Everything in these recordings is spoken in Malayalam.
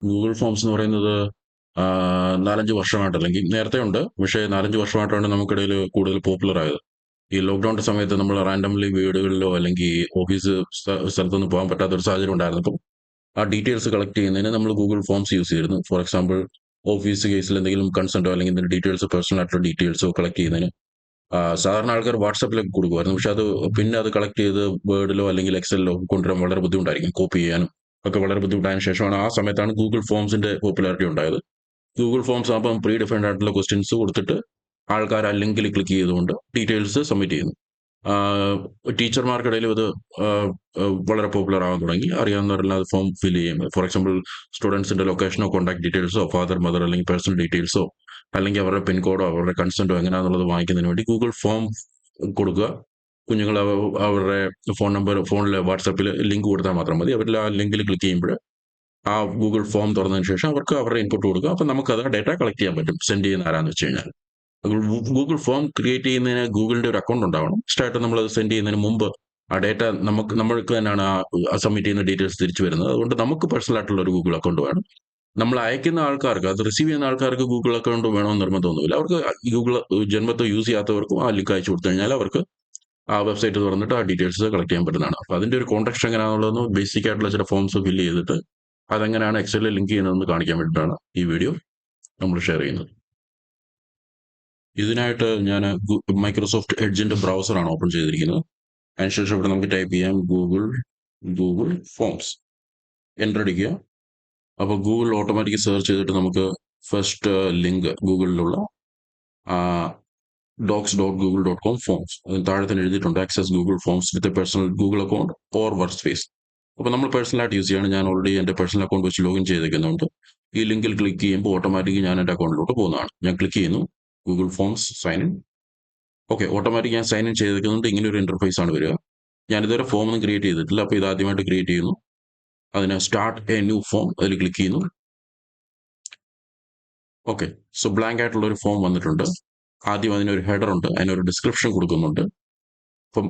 ഗൂഗിൾ ഫോംസ് എന്ന് പറയുന്നത് 4-5 വർഷമായിട്ട്, അല്ലെങ്കിൽ നേരത്തെ ഉണ്ട്, പക്ഷേ 4-5 വർഷമായിട്ടാണ് നമുക്കിടയിൽ കൂടുതൽ പോപ്പുലർ ആയത്. ഈ ലോക്ക്ഡൌണിന്റെ സമയത്ത് നമ്മൾ റാൻഡംലി വീടുകളിലോ അല്ലെങ്കിൽ ഓഫീസ് സ്ഥലത്തൊന്നും പോകാൻ പറ്റാത്ത ഒരു സാഹചര്യം ഉണ്ടായിരുന്നപ്പോൾ ആ ഡീറ്റെയിൽസ് കളക്ട് ചെയ്യുന്നതിന് നമ്മൾ ഗൂഗിൾ ഫോംസ് യൂസ് ചെയ്തിരുന്നു. ഫോർ എക്സാമ്പിൾ, ഓഫീസ് കേസിൽ എന്തെങ്കിലും കൺസെന്റോ അല്ലെങ്കിൽ എന്തെങ്കിലും ഡീറ്റെയിൽസ്, പേഴ്സണൽ ആയിട്ടുള്ള ഡീറ്റെയിൽസോ കളക്ട് ചെയ്യുന്നതിന് സാധാരണ ആൾക്കാർ വാട്സാപ്പിലേക്ക് കൊടുക്കുമായിരുന്നു. പക്ഷെ അത് പിന്നെ അത് കളക്ട് ചെയ്ത് വേർഡിലോ അല്ലെങ്കിൽ എക്സലിലോ കൊണ്ടുവരാൻ വളരെ ബുദ്ധിമുട്ടായിരിക്കും. കോപ്പി ചെയ്യാനും ഒക്കെ വളരെ ബുദ്ധിമുട്ടായതിനു ശേഷമാണ് ആ സമയത്താണ് ഗൂഗിൾ ഫോംസിന്റെ പോപ്പുലാരിറ്റി ഉണ്ടായത്. ഗൂഗിൾ ഫോംസ് ആകുമ്പം പ്രീ ഡിഫൈൻഡ് ആയിട്ടുള്ള ക്വസ്റ്റ്യൻസ് കൊടുത്തിട്ട് ആൾക്കാർ ആ ലിങ്കിൽ ക്ലിക്ക് ചെയ്തുകൊണ്ട് ഡീറ്റെയിൽസ് സബ്മിറ്റ് ചെയ്യുന്നു. ടീച്ചർമാർക്കിടയിലും ഇത് വളരെ പോപ്പുലർ ആവാൻ തുടങ്ങി. അറിയാവുന്നവരെല്ലാം അത് ഫോം ഫില്ല് ചെയ്യും. ഫോർ എക്സാമ്പിൾ, സ്റ്റുഡൻസിന്റെ ലൊക്കേഷനോ കോൺടാക്ട് ഡീറ്റെയിൽസോ ഫാദർ മദർ അല്ലെങ്കിൽ പേഴ്സണൽ ഡീറ്റെയിൽസോ അല്ലെങ്കിൽ അവരുടെ പിൻകോഡോ അവരുടെ കൺസെന്റോ എങ്ങനെയാണെന്നുള്ളത് വാങ്ങിക്കുന്നതിന് വേണ്ടി ഗൂഗിൾ ഫോം കൊടുക്കുക. കുഞ്ഞുങ്ങൾ അവരുടെ ഫോൺ നമ്പർ ഫോണിൽ വാട്സാപ്പിൽ ലിങ്ക് കൊടുത്താൽ മാത്രം മതി. അവരിൽ ആ ലിങ്കിൽ ക്ലിക്ക് ചെയ്യുമ്പോൾ ആ ഗൂഗിൾ ഫോം തുറന്നതിന് ശേഷം അവർക്ക് അവരുടെ ഇൻപുട്ട് കൊടുക്കുക. അപ്പം നമുക്ക് അത് ഡേറ്റ കളക്ട് ചെയ്യാൻ പറ്റും, സെൻഡ് ചെയ്യുന്ന ആരാന്ന് വെച്ച് കഴിഞ്ഞാൽ. ഗൂഗിൾ ഫോം ക്രിയേറ്റ് ചെയ്യുന്നതിന് ഗൂഗിളിന്റെ ഒരു അക്കൗണ്ട് ഉണ്ടാവണം. സ്റ്റാർട്ട് നമ്മൾ അത് സെൻഡ് ചെയ്യുന്നതിന് മുമ്പ് ആ ഡേറ്റ നമ്മൾക്ക് തന്നെയാണ് ആ സബ്മിറ്റ് ചെയ്യുന്ന ഡീറ്റെയിൽസ് തിരിച്ചു വരുന്നത്. അതുകൊണ്ട് നമുക്ക് പേഴ്സണൽ ആയിട്ടുള്ള ഒരു ഗൂഗിൾ അക്കൗണ്ട് വേണം. നമ്മൾ അയക്കുന്ന ആൾക്കാർക്ക്, അത് റിസീവ് ചെയ്യുന്ന ആൾക്കാർക്ക് ഗൂഗിൾ അക്കൗണ്ട് വേണമെന്ന് നിർബന്ധമൊന്നുമില്ല. അവർക്ക് ഗൂഗിൾ ജന്മത്തെ യൂസ് ചെയ്യാത്തവർക്കും ആ ലിങ്ക് അയച്ചു കൊടുത്തു കഴിഞ്ഞാൽ അവർക്ക് ആ വെബ്സൈറ്റ് തുറന്നിട്ട് ആ ഡീറ്റെയിൽസ് കളക്ട് ചെയ്യാൻ പറ്റുന്നതാണ്. അപ്പോൾ അതിന്റെ ഒരു കോൺടാക്ട് എങ്ങനെയാണെന്നുള്ളതെന്ന് ബേസിക് ആയിട്ടുള്ള ചില ഫോംസ് ഫില്ല് ചെയ്തിട്ട് അതെങ്ങനെയാണ് എക്സലിൽ ലിങ്ക് ചെയ്യുന്നതെന്ന് കാണിക്കാൻ വേണ്ടിയിട്ടാണ് ഈ വീഡിയോ നമ്മൾ ഷെയർ ചെയ്യുന്നത്. ഇതിനായിട്ട് ഞാൻ മൈക്രോസോഫ്റ്റ് എഡ്ജിന്റെ ബ്രൗസറാണ് ഓപ്പൺ ചെയ്തിരിക്കുന്നത്. അതിനുശേഷം ഇവിടെ നമുക്ക് ടൈപ്പ് ചെയ്യാം ഗൂഗിൾ ഫോംസ്, എൻ്റർ അടിക്കുക. അപ്പോൾ ഗൂഗിൾ ഓട്ടോമാറ്റിക് സെർച്ച് ചെയ്തിട്ട് നമുക്ക് ഫസ്റ്റ് ലിങ്ക് ഗൂഗിളിലുള്ള docs.google.com ഫോംസ്, അതിന് താഴെ തന്നെ എഴുതിയിട്ടുണ്ട് access Google forms with a personal Google account or work space. അപ്പോൾ നമ്മൾ പേഴ്സണലായിട്ട് യൂസ് ചെയ്യാണ്. ഞാൻ ഓൾറെഡി എൻ്റെ പേഴ്സണൽ അക്കൗണ്ട് വെച്ച് ലോഗിൻ ചെയ്തേക്കുന്നുണ്ട്. ഈ ലിങ്കിൽ ക്ലിക്ക് ചെയ്യുമ്പോൾ ഓട്ടോമാറ്റിക് ഞാൻ എൻ്റെ അക്കൗണ്ടിലോട്ട് പോകുന്നതാണ്. ഞാൻ ക്ലിക്ക് ചെയ്യുന്നു, Google forms sign in. Okay, automatic ഞാൻ സൈൻ ഇൻ ചെയ്തേക്കുന്നുണ്ട്. ഇങ്ങനെ ഒരു ഇന്റർഫേസ് ആണ് വരിക. ഞാൻ ഇതുവരെ ഫോം ഒന്നും ക്രിയേറ്റ് ചെയ്തിട്ടില്ല. അപ്പോൾ ഇത് ആദ്യമായിട്ട് ക്രിയേറ്റ് ചെയ്യുന്നു. അതിന് സ്റ്റാർട്ട് എ ന്യൂ ഫോം, അതിൽ ക്ലിക്ക് ചെയ്യുന്നു. ഓക്കെ, സോ ബ്ലാങ്ക് ആയിട്ടുള്ള ഒരു ഫോം വന്നിട്ടുണ്ട്. ആദ്യം അതിനൊരു ഹെഡർ ഉണ്ട്, അതിനൊരു ഡിസ്ക്രിപ്ഷൻ കൊടുക്കുന്നുണ്ട്. അപ്പം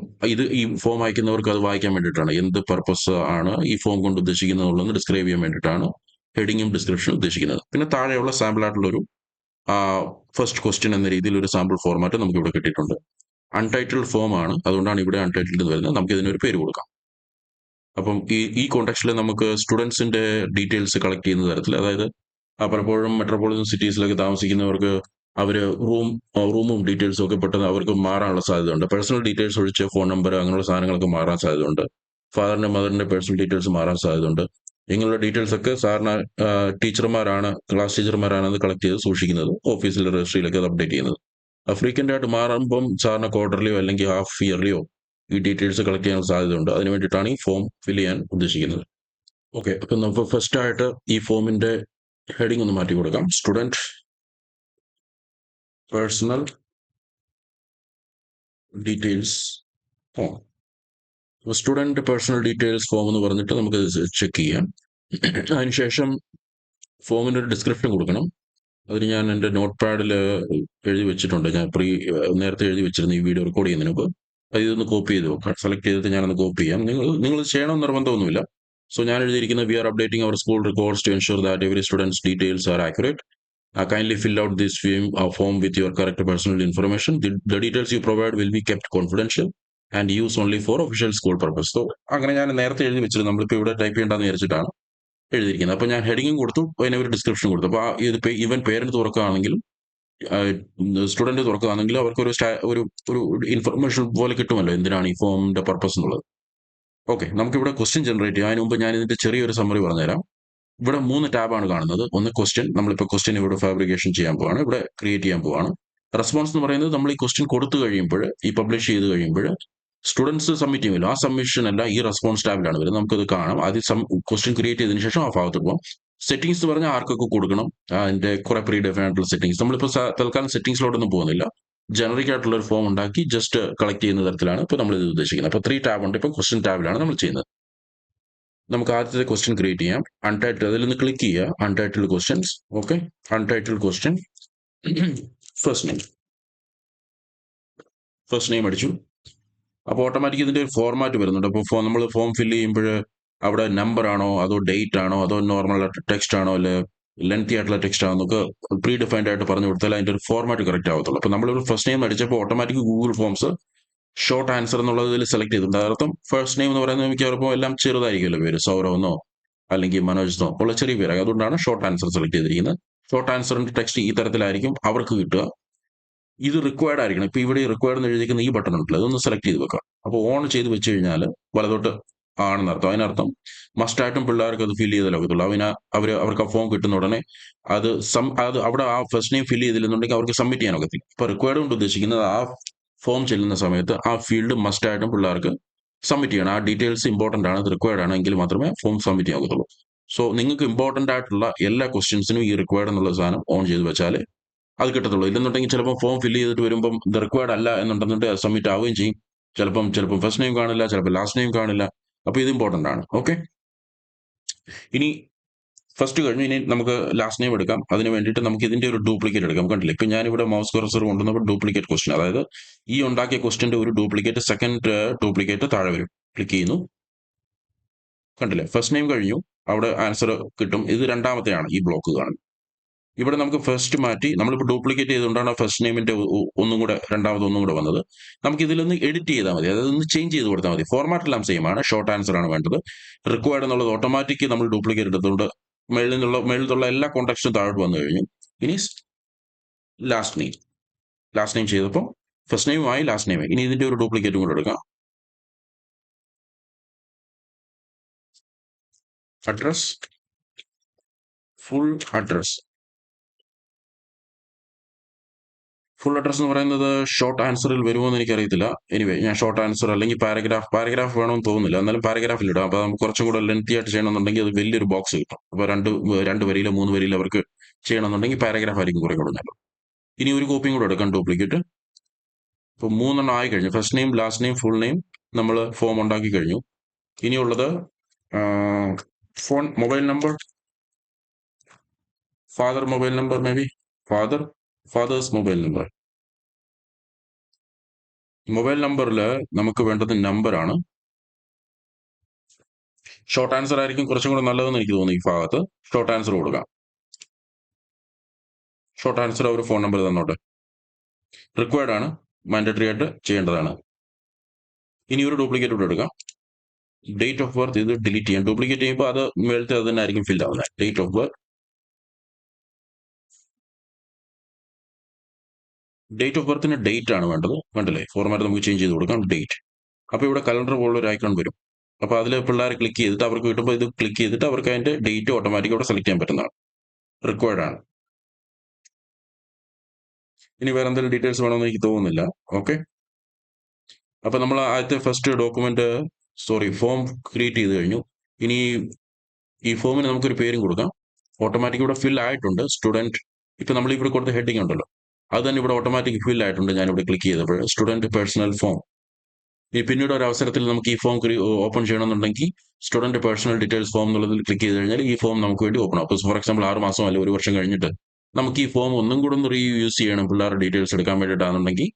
ഈ ഫോം അയക്കുന്നവർക്ക് അത് വായിക്കാൻ വേണ്ടിയിട്ടാണ്. എന്ത് പർപ്പസ് ആണ് ഈ ഫോം കൊണ്ട് ഉദ്ദേശിക്കുന്നതെന്നുള്ളത് ഡിസ്ക്രൈബ് ചെയ്യാൻ വേണ്ടിയിട്ടാണ് ഹെഡിങ്ങും ഡിസ്ക്രിപ്ഷനും ഉദ്ദേശിക്കുന്നത്. പിന്നെ താഴെയുള്ള സാമ്പിൾ ആയിട്ടുള്ള ഒരു ഫസ്റ്റ് ക്വസ്റ്റ്യൻ എന്ന രീതിയിൽ ഒരു സാമ്പിൾ ഫോർമാറ്റ് നമുക്ക് ഇവിടെ കിട്ടിയിട്ടുണ്ട്. അൺടൈറ്റിൽഡ് ഫോം ആണ്, അതുകൊണ്ടാണ് ഇവിടെ അൺടൈറ്റിൽഡ് വരുന്നത്. നമുക്ക് ഇതിനൊരു പേര് കൊടുക്കാം. അപ്പം ഈ കോണ്ടെക്സ്റ്റിൽ നമുക്ക് സ്റ്റുഡൻസിന്റെ ഡീറ്റെയിൽസ് കളക്ട് ചെയ്യുന്ന തരത്തിൽ, അതായത് പലപ്പോഴും മെട്രോപൊളിറ്റൻ സിറ്റീസിലൊക്കെ താമസിക്കുന്നവർക്ക് അവര് റൂമും ഡീറ്റെയിൽസും ഒക്കെ പെട്ടെന്ന് അവർക്ക് മാറാനുള്ള സാധ്യതയുണ്ട്. പേഴ്സണൽ ഡീറ്റെയിൽസ് ഒഴിച്ച് ഫോൺ നമ്പർ അങ്ങനെയുള്ള സാധനങ്ങളൊക്കെ മാറാൻ സാധ്യതയുണ്ട്. ഫാദറിന്റെ മദറിന്റെ പേഴ്സണൽ ഡീറ്റെയിൽസ് മാറാൻ സാധ്യതയുണ്ട്. ഇങ്ങനെയുള്ള ഡീറ്റെയിൽസ് ഒക്കെ സാറിന് ടീച്ചർമാരാണ്, ക്ലാസ് ടീച്ചർമാരാണ് അത് കളക്ട് ചെയ്ത് സൂക്ഷിക്കുന്നത്, ഓഫീസിലെ രജിസ്ട്രിയിലൊക്കെ അത് അപ്ഡേറ്റ് ചെയ്യുന്നത്. ഫ്രീക്വന്റ് ആയിട്ട് മാറുമ്പം സാറിന് ക്വാർട്ടർലിയോ അല്ലെങ്കിൽ ഹാഫ് ഇയർലിയോ ഈ ഡീറ്റെയിൽസ് കളക്ട് ചെയ്യാൻ സാധ്യതയുണ്ട്. അതിന് വേണ്ടിയിട്ടാണ് ഈ ഫോം ഫിൽ ചെയ്യാൻ ഉദ്ദേശിക്കുന്നത്. ഓക്കെ, അപ്പൊ നമുക്ക് ഫസ്റ്റ് ആയിട്ട് ഈ ഫോമിന്റെ ഹെഡിങ് ഒന്ന് മാറ്റി കൊടുക്കാം. Student personal details form. Student personal details form എന്ന് പറഞ്ഞിട്ട് നമുക്ക് ചെക്ക് ചെയ്യാം. അതിനുശേഷം ഫോമിന്റെ ഒരു ഡിസ്ക്രിപ്ഷൻ കൊടുക്കണം. അതിന് ഞാൻ എൻ്റെ നോട്ട് പാഡിൽ എഴുതി വെച്ചിട്ടുണ്ട്. ഞാൻ നേരത്തെ എഴുതി വെച്ചിരുന്നു ഈ വീഡിയോ റെക്കോർഡ് ചെയ്യുന്നതിന് മുമ്പ്. അത് ഇതൊന്ന് കോപ്പി ചെയ്ത് വെക്കാം. സെലക്ട് ചെയ്തിട്ട് ഞാനൊന്ന് കോപ്പി ചെയ്യാം. നിങ്ങൾ ചെയ്യണമെന്ന് നിർബന്ധമൊന്നുമില്ല. സോ ഞാൻ എഴുതിയിരിക്കുന്നത്, we are updating our school records to ensure that every students details are accurate. Kindly fill out this form with your correct personal information. The details you provide will be kept confidential and used only for official school purpose. So അങ്ങനെ ഞാൻ നേരത്തെ എഴുതി വെച്ചിരുന്നു. നമ്മളിപ്പോൾ ഇവിടെ ടൈപ്പ് ചെയ്യേണ്ടെന്ന് വിചാരിച്ചിട്ടാണ് എഴുതിയിരിക്കുന്നത്. അപ്പോൾ ഞാൻ ഹെഡിങ്ങും കൊടുത്തു, അതിനെ ഒരു ഡിസ്ക്രിപ്ഷൻ കൊടുത്തു. അപ്പോൾ ഈവൻ പേരന്റ് തുറക്കുകയാണെങ്കിലും സ്റ്റുഡന്റ് തുറക്കുകയാണെങ്കിലും അവർക്ക് ഒരു ഇൻഫർമേഷൻ പോലെ കിട്ടുമല്ലോ എന്തിനാണ് ഈ ഫോമിന്റെ പർപ്പസ് എന്നുള്ളത്. ഓക്കെ, നമുക്കിവിടെ ക്വസ്റ്റ്യൻ ജനറേറ്റ് ചെയ്യാം. അതിന് മുമ്പ് ഞാൻ ഇതിന്റെ ചെറിയൊരു സമ്മറി പറഞ്ഞുതരാം. ഇവിടെ 3 ടാബാണ് കാണുന്നത്. ഒന്ന് ക്വസ്റ്റ്യൻ, നമ്മളിപ്പോൾ ക്വസ്റ്റ്യൻ ഇവിടെ ഫാബ്രിക്കേഷൻ ചെയ്യാൻ പോവാണ്, ഇവിടെ ക്രിയേറ്റ് ചെയ്യാൻ പോവാണ്. റെസ്പോൺസ് എന്ന് പറയുന്നത് നമ്മൾ ഈ ക്വസ്റ്റ്യൻ കൊടുത്തു കഴിയുമ്പോൾ, ഈ പബ്ലിഷ് ചെയ്ത് കഴിയുമ്പോൾ സ്റ്റുഡൻസ് സബ്മിറ്റ് ചെയ്യുമല്ലോ, ആ സബ്മിഷൻ അല്ല ഈ റെസ്പോൺസ് ടാബിലാണ് വരുന്നത്. നമുക്കത് കാണാം. ആദ്യം ക്വസ്റ്റ്യൻ ക്രിയേറ്റ് ചെയ്തതിനു ശേഷം ആ ഭാഗത്ത് പോകാം. സെറ്റിംഗ്സ് എന്ന് പറഞ്ഞാൽ ആർക്കൊക്കെ കൊടുക്കണം, അതിന്റെ കുറെ പ്രീ ഡിഫൈൻഡ് ആയിട്ടുള്ള സെറ്റിംഗ്സ്. നമ്മളിപ്പോൾ തൽക്കാലം സെറ്റിംഗ്സിലോട്ടൊന്നും പോകുന്നില്ല. ജനറിക് ആയിട്ടുള്ള ഒരു ഫോം ഉണ്ടാക്കി ജസ്റ്റ് കളക്ട് ചെയ്യുന്ന തരത്തിലാണ് ഇപ്പോൾ നമ്മൾ ഇത് ഉദ്ദേശിക്കുന്നത്. അപ്പോൾ 3 ടാബ് ഉണ്ട്. ഇപ്പോൾ ക്വസ്റ്റ്യൻ ടാബിലാണ് നമ്മൾ ചെയ്യുന്നത്. നമുക്ക് ആദ്യത്തെ ക്വസ്റ്റ്യൻ ക്രിയേറ്റ് ചെയ്യാം. അൺടൈറ്റിൽ, അതിൽ നിന്ന് ക്ലിക്ക് ചെയ്യുക, untitled questions. Okay, untitled question, first name അടിച്ചു. അപ്പോൾ ഓട്ടോമാറ്റിക് ഇതിന്റെ ഒരു ഫോർമാറ്റ് വരുന്നുണ്ട്. അപ്പോൾ നമ്മൾ ഫോം ഫില്ല് ചെയ്യുമ്പോൾ അവിടെ നമ്പർ ആണോ അതോ ഡേറ്റ് ആണോ അതോ നോർമൽ ടെക്സ്റ്റ് ആണോ അല്ലെ ലെങ്തി ആയിട്ടുള്ള ടെക്സ്റ്റ് ആണോ എന്നൊക്കെ പ്രീ ഡിഫൈൻഡ് ആയിട്ട് പറഞ്ഞു കൊടുത്താൽ അതിന്റെ ഒരു ഫോർമാറ്റ് കറക്റ്റ് ആവത്തുള്ളൂ. അപ്പൊ നമ്മളൊരു ഫസ്റ്റ് നെയിം അടിച്ചപ്പോൾ automatic Google forms short answer എന്നുള്ളതിൽ സെലക്ട് ചെയ്തിട്ടുണ്ട്. അതർത്ഥം ഫസ്റ്റ് നെയിം എന്ന് പറയുന്നത് മിക്കവാറും എല്ലാം ചെറുതായിരിക്കുമല്ലോ പേര്, സൗരവ് എന്നോ അല്ലെങ്കിൽ മനോജ് എന്നോ ഉള്ള ചെറിയ പേര്. അതുകൊണ്ടാണ് ഷോർട്ട് ആൻസർ സെലക്ട് ചെയ്തിരിക്കുന്നത്. ഷോർട്ട് ആൻസറിന്റെ ടെക്സ്റ്റ് ഈ തരത്തിലായിരിക്കും അവർക്ക് കിട്ടുക. ഇത് റിക്വയർഡ് ആയിരിക്കണം. ഇപ്പൊ ഇവിടെ റിക്വയർഡ് എന്ന് എഴുതിയിരിക്കുന്ന ഈ ബട്ടൺ ഉണ്ടല്ലോ, അതൊന്ന് സെലക്ട് ചെയ്ത് വെക്കാം. അപ്പോൾ ഓൺ ചെയ്ത് വെച്ച് കഴിഞ്ഞാൽ വലതോട്ട് ആണെന്നർത്ഥം. അതിനർത്ഥം മസ്റ്റായിട്ടും പിള്ളേർക്ക് അത് ഫില്ല് ചെയ്തേ ഒക്കത്തുള്ളൂ. അവർക്ക് ആ ഫോം കിട്ടുന്ന ഉടനെ അത് അവിടെ ആ ഫസ്റ്റ് നെയിം ഫില്ല് ചെയ്തില്ലെന്നുണ്ടെങ്കിൽ അവർക്ക് സബ്മിറ്റ് ചെയ്യാൻ ഒക്കത്തില്ല. ഇപ്പൊ റിക്വയർഡ് കൊണ്ട് ഉദ്ദേശിക്കുന്നത് ആ ഫോം ചെല്ലുന്ന സമയത്ത് ആ ഫീൽഡ് മസ്റ്റായിട്ടും പിള്ളേർക്ക് സബ്മിറ്റ് ചെയ്യണം. ആ ഡീറ്റെയിൽസ് ഇമ്പോർട്ടന്റ് ആണ്, അത് റിക്വയർഡ് ആണ്, എങ്കിൽ മാത്രമേ ഫോം സബ്മിറ്റ് ചെയ്യാൻ ഒക്കത്തുള്ളൂ. സോ നിങ്ങൾക്ക് ഇമ്പോർട്ടന്റ് ആയിട്ടുള്ള എല്ലാ ക്വസ്റ്റ്യൻസിനും ഈ റിക്വയർഡ് എന്നുള്ള സാധനം ഓൺ ചെയ്ത് വെച്ചാൽ അത് കിട്ടത്തുള്ളൂ. ഇല്ലെന്നുണ്ടെങ്കിൽ ചിലപ്പോൾ ഫോം ഫില്ല് ചെയ്തിട്ട് വരുമ്പം ഇത് റിക്വയർഡ് അല്ല എന്നുണ്ടെന്നുണ്ടെങ്കിൽ അത് സബ്മിറ്റ് ആവുകയും ചെയ്യും. ചിലപ്പം ഫസ്റ്റ് നെയിം കാണില്ല, ചിലപ്പോൾ ലാസ്റ്റ് നെയിം കാണില്ല. അപ്പോൾ ഇത് ഇമ്പോർട്ടന്റ് ആണ്. ഓക്കെ, ഇനി ഫസ്റ്റ് കഴിഞ്ഞു. ഇനി നമുക്ക് ലാസ്റ്റ് നെയിം എടുക്കാം. അതിന് വേണ്ടിയിട്ട് നമുക്ക് ഇതിന്റെ ഒരു ഡ്യൂപ്ലിക്കേറ്റ് എടുക്കാം. കണ്ടില്ലേ, ഇപ്പൊ ഞാനിവിടെ മൗസ് കർസർ കൊണ്ടുവന്നപ്പോൾ ഡ്യൂപ്ലിക്കേറ്റ് ക്വസ്റ്റ്യൻ, അതായത് ഈ ഉണ്ടാക്കിയ ക്വസ്റ്റ്യന്റെ ഒരു ഡ്യൂപ്ലിക്കേറ്റ്, സെക്കൻഡ് ഡ്യൂപ്ലിക്കേറ്റ് താഴെ വരും. ക്ലിക്ക് ചെയ്യുന്നു, കണ്ടില്ലേ, ഫസ്റ്റ് നെയിം കഴിഞ്ഞു, അവിടെ ആൻസർ കിട്ടും. ഇത് രണ്ടാമത്തെയാണ് ഈ ബ്ലോക്ക് കാണുന്നത്. ഇവിടെ നമുക്ക് ഫസ്റ്റ് മാറ്റി, നമ്മളിപ്പോൾ ഡ്യൂപ്ലിക്കേറ്റ് ചെയ്തുകൊണ്ടാണ് ഫസ്റ്റ് നെയിമിന്റെ ഒന്നും കൂടെ വന്നത്. നമുക്ക് ഇതിലൊന്ന് എഡിറ്റ് ചെയ്താൽ മതി, അതായത് ഒന്ന് ചേഞ്ച് ചെയ്ത് കൊടുത്താൽ മതി. ഫോർമാറ്റ് എല്ലാം സെയിം ആണ്, ഷോർട്ട് ആൻസർ ആണ് വേണ്ടത്. റിക്വയർഡ് എന്നുള്ളത് ഓട്ടോമാറ്റിക് നമ്മൾ ഡ്യൂപ്ലിക്കേറ്റ് എടുത്തുകൊണ്ട് മേളിലുള്ള എല്ലാ കോൺടാക്ട്സും താഴോട്ട് വന്നു കഴിഞ്ഞു. ഇനി ലാസ്റ്റ് നെയിം ചെയ്തപ്പോൾ ഫസ്റ്റ് നെയിമായി ലാസ്റ്റ് നെയിമായി. ഇനി ഇതിന്റെ ഒരു ഡ്യൂപ്ലിക്കേറ്റും കൂടെ എടുക്കാം. അഡ്രസ്, ഫുൾ അഡ്രസ് എന്ന് പറയുന്നത് ഷോർട്ട് ആൻസറിൽ വരുമോ എന്ന് എനിക്കറിയത്തില്ല. എനിവേ, ഞാൻ ഷോർട്ട് ആൻസർ അല്ലെങ്കിൽ പാരഗ്രാഫ് വേണമെന്ന് തോന്നുന്നില്ല, എന്നാലും പാരഗ്രാഫിൽ ഇടാം. അപ്പോൾ നമുക്ക് കുറച്ചും കൂടെ ലെങ്തി ആയിട്ട് ചെയ്യണമെന്നുണ്ടെങ്കിൽ അത് വലിയൊരു ബോക്സ് കിട്ടും. അപ്പോൾ രണ്ട് വരിയിലോ 3 വരിയിലോ അവർക്ക് ചെയ്യണമെന്നുണ്ടെങ്കിൽ പാരഗ്രാഫ് ആയിരിക്കും കുറെ കൂടെ നല്ലത്. ഇനി ഒരു കോപ്പിയും കൂടെ എടുക്കാം, ഡ്യൂപ്ലിക്കേറ്റ്. ഇപ്പോൾ 3 ആയി കഴിഞ്ഞു. First name, last name, full name നമ്മൾ ഫോം ഉണ്ടാക്കി കഴിഞ്ഞു. ഇനിയുള്ളത് mobile number, mobile number, may be father's mobile നമ്പറിൽ നമുക്ക് വേണ്ടത് നമ്പറാണ്. ഷോർട്ട് ആൻസർ ആയിരിക്കും കുറച്ചും കൂടെ നല്ലതെന്ന് എനിക്ക് തോന്നുന്നു. ഈ ഭാഗത്ത് ഷോർട്ട് ആൻസർ കൊടുക്കാം. ഷോർട്ട് ആൻസർ ഒരു ഫോൺ നമ്പർ തന്നോട്ടെ. റിക്വയർഡ് ആണ്, മാൻഡേറ്ററി ആയിട്ട് ചെയ്യേണ്ടതാണ്. ഇനി ഒരു ഡ്യൂപ്ലിക്കേറ്റ് കൂടെ എടുക്കാം. ഡേറ്റ് ഓഫ് ബർത്ത് ഇത് ഡിലീറ്റ് ചെയ്യാം. ഡ്യൂപ്ലിക്കേറ്റ് ചെയ്യുമ്പോൾ അത് മേളത്തെ അത് തന്നെ ആയിരിക്കും ഫിൽ ആവുന്നത്. ഡേറ്റ് ഓഫ് ബർത്തിന് ഡേറ്റ് ആണ് വേണ്ടത്. കണ്ടില്ലേ, ഫോർമാറ്റ് നമുക്ക് ചേഞ്ച് ചെയ്ത് കൊടുക്കാം, ഡേറ്റ്. അപ്പോൾ ഇവിടെ കലണ്ടർ പോലുള്ള ഒരു ഐക്കൺ വരും. അപ്പോൾ അതിൽ പിള്ളേർ ക്ലിക്ക് ചെയ്തിട്ട് അവർക്ക് കിട്ടുമ്പോൾ ഇത് ക്ലിക്ക് ചെയ്തിട്ട് അവർക്ക് അതിന്റെ ഡേറ്റ് ഓട്ടോമാറ്റിക് അവിടെ സെലക്ട് ചെയ്യാൻ പറ്റുന്നതാണ്. റിക്വയർഡ് ആണ്. ഇനി വേറെ എന്തെങ്കിലും ഡീറ്റെയിൽസ് വേണമെന്ന് എനിക്ക് തോന്നുന്നില്ല. ഓക്കെ, അപ്പൊ നമ്മൾ ആദ്യത്തെ ഫസ്റ്റ് ഫോം ക്രിയേറ്റ് ചെയ്ത് കഴിഞ്ഞു. ഇനി ഈ ഫോമിന് നമുക്കൊരു പേരും കൊടുക്കാം. ഓട്ടോമാറ്റിക് ഇവിടെ ഫിൽ ആയിട്ടുണ്ട്. സ്റ്റുഡന്റ്, ഇപ്പൊ നമ്മൾ ഇവിടെ കൊടുത്ത ഹെഡിങ് ഉണ്ടല്ലോ, അത് തന്നെ ഇവിടെ ഓട്ടോമാറ്റിക് ഫിൽ ആയിട്ടുണ്ട്. ഞാനിവിടെ ക്ലിക്ക് ചെയ്തപ്പോൾ സ്റ്റുഡന്റ് പേഴ്സണൽ ഫോം. ഇനി പിന്നീട് ഒരു അവസരത്തിൽ നമുക്ക് ഈ ഫോം ഓപ്പൺ ചെയ്യണമെന്നുണ്ടെങ്കിൽ സ്റ്റുഡന്റ് പേഴ്സണൽ ഡീറ്റെയിൽസ് ഫോം എന്നുള്ളതിൽ ക്ലിക്ക് ചെയ്ത് കഴിഞ്ഞാൽ ഈ ഫോം നമുക്ക് വേണ്ടി ഓപ്പൺ ആവും. അപ്പോൾ ഫോർ എക്സാമ്പിൾ 6 മാസം അല്ലെങ്കിൽ 1 വർഷം കഴിഞ്ഞിട്ട് നമുക്ക് ഈ ഫോം ഒന്നും കൂടെ ഒന്ന് റീയൂസ് ചെയ്യണം, പിള്ളേരുടെ ഡീറ്റെയിൽസ് എടുക്കാൻ വേണ്ടിയിട്ടാണെന്നുണ്ടെങ്കിൽ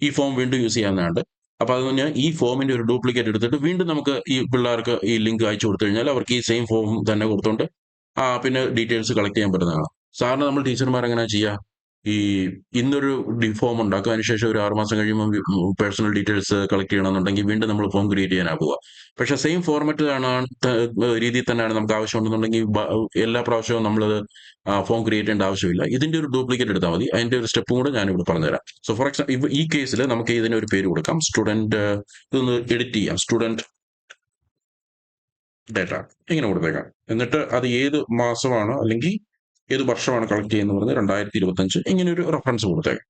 ഈ ഫോം വീണ്ടും യൂസ് ചെയ്യാവുന്നതാണ്. അപ്പൊ അത് ഞാൻ ഈ ഫോമിന്റെ ഒരു ഡ്യൂപ്ലിക്കേറ്റ് എടുത്തിട്ട് വീണ്ടും നമുക്ക് ഈ പിള്ളേർക്ക് ഈ ലിങ്ക് അയച്ചു കൊടുത്തു കഴിഞ്ഞാൽ അവർക്ക് ഈ സെയിം ഫോം തന്നെ കൊടുത്തോണ്ട് പിന്നെ ഡീറ്റെയിൽസ് കളക്ട് ചെയ്യാൻ പറ്റുന്നതാണ്. സാറിന് നമ്മൾ ടീച്ചർമാർ എങ്ങനെ ചെയ്യുക, ഈ ഇന്നൊരു ഫോം ഉണ്ടാക്കുക, അതിനുശേഷം ഒരു 6 മാസം കഴിയുമ്പോൾ പേഴ്സണൽ ഡീറ്റെയിൽസ് കളക്ട് ചെയ്യണമെന്നുണ്ടെങ്കിൽ വീണ്ടും നമ്മൾ ഫോം ക്രിയേറ്റ് ചെയ്യാനാ പോവുക. പക്ഷെ സെയിം ഫോർമാറ്റ് രീതിയിൽ തന്നെയാണ് നമുക്ക് ആവശ്യമുണ്ടെന്നുണ്ടെങ്കിൽ എല്ലാ പ്രാവശ്യവും നമ്മളത് ഫോം ക്രിയേറ്റ് ചെയ്യേണ്ട ആവശ്യമില്ല. ഇതിന്റെ ഒരു ഡ്യൂപ്ലിക്കേറ്റ് എടുത്താൽ മതി. അതിന്റെ ഒരു സ്റ്റെപ്പും കൂടെ ഞാനിവിടെ പറഞ്ഞുതരാം. സോ ഫോർ എക്സാമ്പിൾ ഈ കേസിൽ നമുക്ക് ഇതിന് ഒരു പേര് കൊടുക്കാം, സ്റ്റുഡന്റ്. ഇതൊന്ന് എഡിറ്റ് ചെയ്യാം, സ്റ്റുഡന്റ് ഡേറ്റ ഇങ്ങനെ കൊടുത്തേക്കാം. എന്നിട്ട് അത് ഏത് മാസമാണ് അല്ലെങ്കിൽ ഏത് വർഷമാണ് കളക്ട് ചെയ്യുന്നത് പറഞ്ഞ് 2025 ഇങ്ങനെ ഒരു റെഫറൻസ് കൊടുത്തേക്കാം.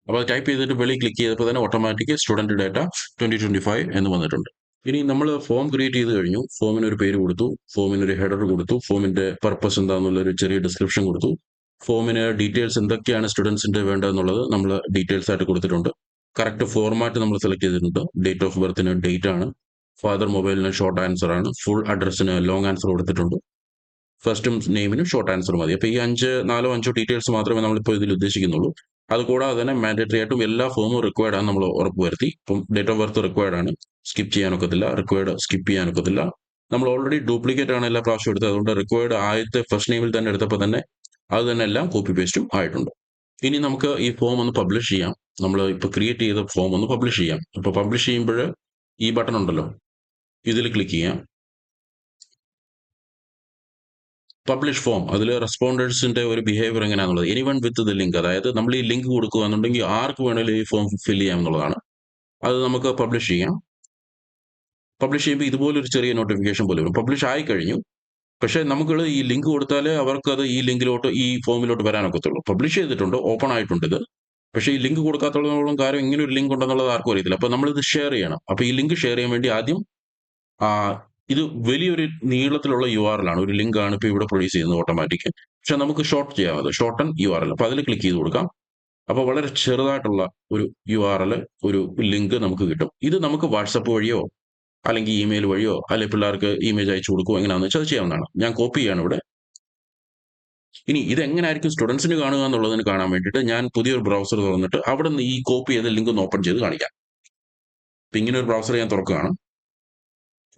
അപ്പോൾ അത് ടൈപ്പ് ചെയ്തിട്ട് വെളി ക്ലിക്ക് ചെയ്തപ്പോൾ തന്നെ ഓട്ടോമാറ്റിക് സ്റ്റുഡന്റ് ഡേറ്റ 2025 എന്ന് വന്നിട്ടുണ്ട്. ഇനി നമ്മൾ ഫോം ക്രിയേറ്റ് ചെയ്ത് കഴിഞ്ഞു. ഫോമിന് ഒരു പേര് കൊടുത്തു, ഫോമിന് ഒരു ഹെഡർ കൊടുത്തു, ഫോമിന്റെ പർപ്പസ് എന്താണെന്നുള്ള ഒരു ചെറിയ ഡിസ്ക്രിപ്ഷൻ കൊടുത്തു, ഫോമിന് ഡീറ്റെയിൽസ് എന്തൊക്കെയാണ് സ്റ്റുഡൻസിന്റെ വേണ്ടതെന്നുള്ളത് നമ്മൾ ഡീറ്റെയിൽസ് ആയിട്ട് കൊടുത്തിട്ടുണ്ട്. കറക്റ്റ് ഫോർമാറ്റ് നമ്മൾ സെലക്ട് ചെയ്തിട്ടുണ്ട്. ഡേറ്റ് ഓഫ് ബർത്തിന് ഡേറ്റ് ആണ്, ഫാദർ മൊബൈലിന് ഷോർട്ട് ആൻസർ ആണ്, ഫുൾ അഡ്രസ്സിന് ലോങ് ആൻസർ കൊടുത്തിട്ടുണ്ട്, ഫസ്റ്റും നെയിമിനും ഷോർട്ട് ആൻസർ മതി. അപ്പോൾ ഈ 4-5 ഡീറ്റെയിൽസ് മാത്രമേ നമ്മളിപ്പോൾ ഇതിൽ ഉദ്ദേശിക്കുന്നുള്ളൂ. അതുകൂടാതെ തന്നെ മാൻഡേറ്ററി ആയിട്ടും എല്ലാ ഫോമും റിക്വയർഡ് ആണ് നമ്മൾ ഉറപ്പുവരുത്തി. ഇപ്പം ഡേറ്റ് ഓഫ് ബർത്ത് റിക്വയർഡ് ആണ്, സ്കിപ്പ് ചെയ്യാനൊക്കത്തില്ല, റിക്വയർഡ് സ്കിപ്പ് ചെയ്യാനൊക്കത്തില്ല. നമ്മൾ ഓൾറെഡി ഡ്യൂപ്ലിക്കേറ്റ് ആണ് എല്ലാ പ്രാവശ്യം എടുത്തത്, അതുകൊണ്ട് റിക്വയർഡ് ആദ്യത്തെ ഫസ്റ്റ് നെയിമിൽ തന്നെ എടുത്തപ്പോൾ തന്നെ അത് തന്നെ എല്ലാം കോപ്പി പേസ്റ്റും ആയിട്ടുണ്ട്. ഇനി നമുക്ക് ഈ ഫോം ഒന്ന് പബ്ലിഷ് ചെയ്യാം. നമ്മൾ ഇപ്പോൾ ക്രിയേറ്റ് ചെയ്ത ഫോം ഒന്ന് പബ്ലിഷ് ചെയ്യാം. അപ്പോൾ പബ്ലിഷ് ചെയ്യുമ്പോൾ ഈ ബട്ടൺ ഉണ്ടല്ലോ, ഇതിൽ ക്ലിക്ക് ചെയ്യാം. പബ്ലിഷ് ഫോം, അതിൽ റെസ്പോണ്ടേഴ്സിന്റെ ഒരു ബിഹേവിയർ എങ്ങനെയാണെന്നുള്ളത്, എനിവൺ വിത്ത് ദ ലിങ്ക്, അതായത് നമ്മൾ ഈ ലിങ്ക് കൊടുക്കുകയാണെന്നുണ്ടെങ്കിൽ ആർക്ക് വേണമെങ്കിലും ഈ ഫോം ഫില്ല് ചെയ്യാം എന്നുള്ളതാണ്. അത് നമുക്ക് പബ്ലിഷ് ചെയ്യാം. പബ്ലിഷ് ചെയ്യുമ്പോൾ ഇതുപോലൊരു ചെറിയ നോട്ടിഫിക്കേഷൻ പോലെ വരും. പബ്ലിഷ് ആയി കഴിഞ്ഞു, പക്ഷേ നമുക്ക് ഈ ലിങ്ക് കൊടുത്താലേ അവർക്കത് ഈ ലിങ്കിലോട്ട് ഈ ഫോമിലോട്ട് വരാനൊക്കത്തുള്ളൂ. പബ്ലിഷ് ചെയ്തിട്ടുണ്ട്, ഓപ്പൺ ആയിട്ടുണ്ട് ഇത്, പക്ഷേ ഈ ലിങ്ക് കൊടുക്കാത്തോളം കാര്യം ഇങ്ങനെ ഒരു ലിങ്ക് ഉണ്ടെന്നുള്ളത് ആർക്കും അറിയത്തില്ല. അപ്പോൾ നമ്മളിത് ഷെയർ ചെയ്യണം. അപ്പോൾ ഈ ലിങ്ക് ഷെയർ ചെയ്യാൻ വേണ്ടി ആദ്യം ഇത് വലിയൊരു നീളത്തിലുള്ള URL ആണ്, ഒരു ലിങ്ക് ആണ് ഇപ്പോൾ ഇവിടെ പ്രൊഡ്യൂസ് ചെയ്യുന്നത് ഓട്ടോമാറ്റിക്. പക്ഷെ നമുക്ക് ഷോർട്ട് ചെയ്യാം, അത് ഷോർട്ടൺ URL. അപ്പോൾ അതിൽ ക്ലിക്ക് ചെയ്ത് കൊടുക്കാം. അപ്പോൾ വളരെ ചെറുതായിട്ടുള്ള ഒരു URL, ഒരു ലിങ്ക് നമുക്ക് കിട്ടും. ഇത് നമുക്ക് വാട്സപ്പ് വഴിയോ അല്ലെങ്കിൽ ഇമെയിൽ വഴിയോ അല്ലെങ്കിൽ പിള്ളേർക്ക് ഇമേജ് അയച്ചു കൊടുക്കുമോ, എങ്ങനെയാണെന്ന് വെച്ചാൽ അത് ചെയ്യാവുന്നതാണ്. ഞാൻ കോപ്പി ചെയ്യാണ് ഇവിടെ. ഇനി ഇതെങ്ങനെയായിരിക്കും സ്റ്റുഡൻസിന് കാണുക എന്നുള്ളതിന് കാണാൻ വേണ്ടിയിട്ട് ഞാൻ പുതിയൊരു ബ്രൗസർ തുറന്നിട്ട് അവിടെ നിന്ന് ഈ കോപ്പി ചെയ്ത ലിങ്ക് ഒന്ന് ഓപ്പൺ ചെയ്ത് കാണിക്കാം. അപ്പം ഇങ്ങനെ ഒരു ബ്രൗസർ ഞാൻ തുറക്കുകയാണ്.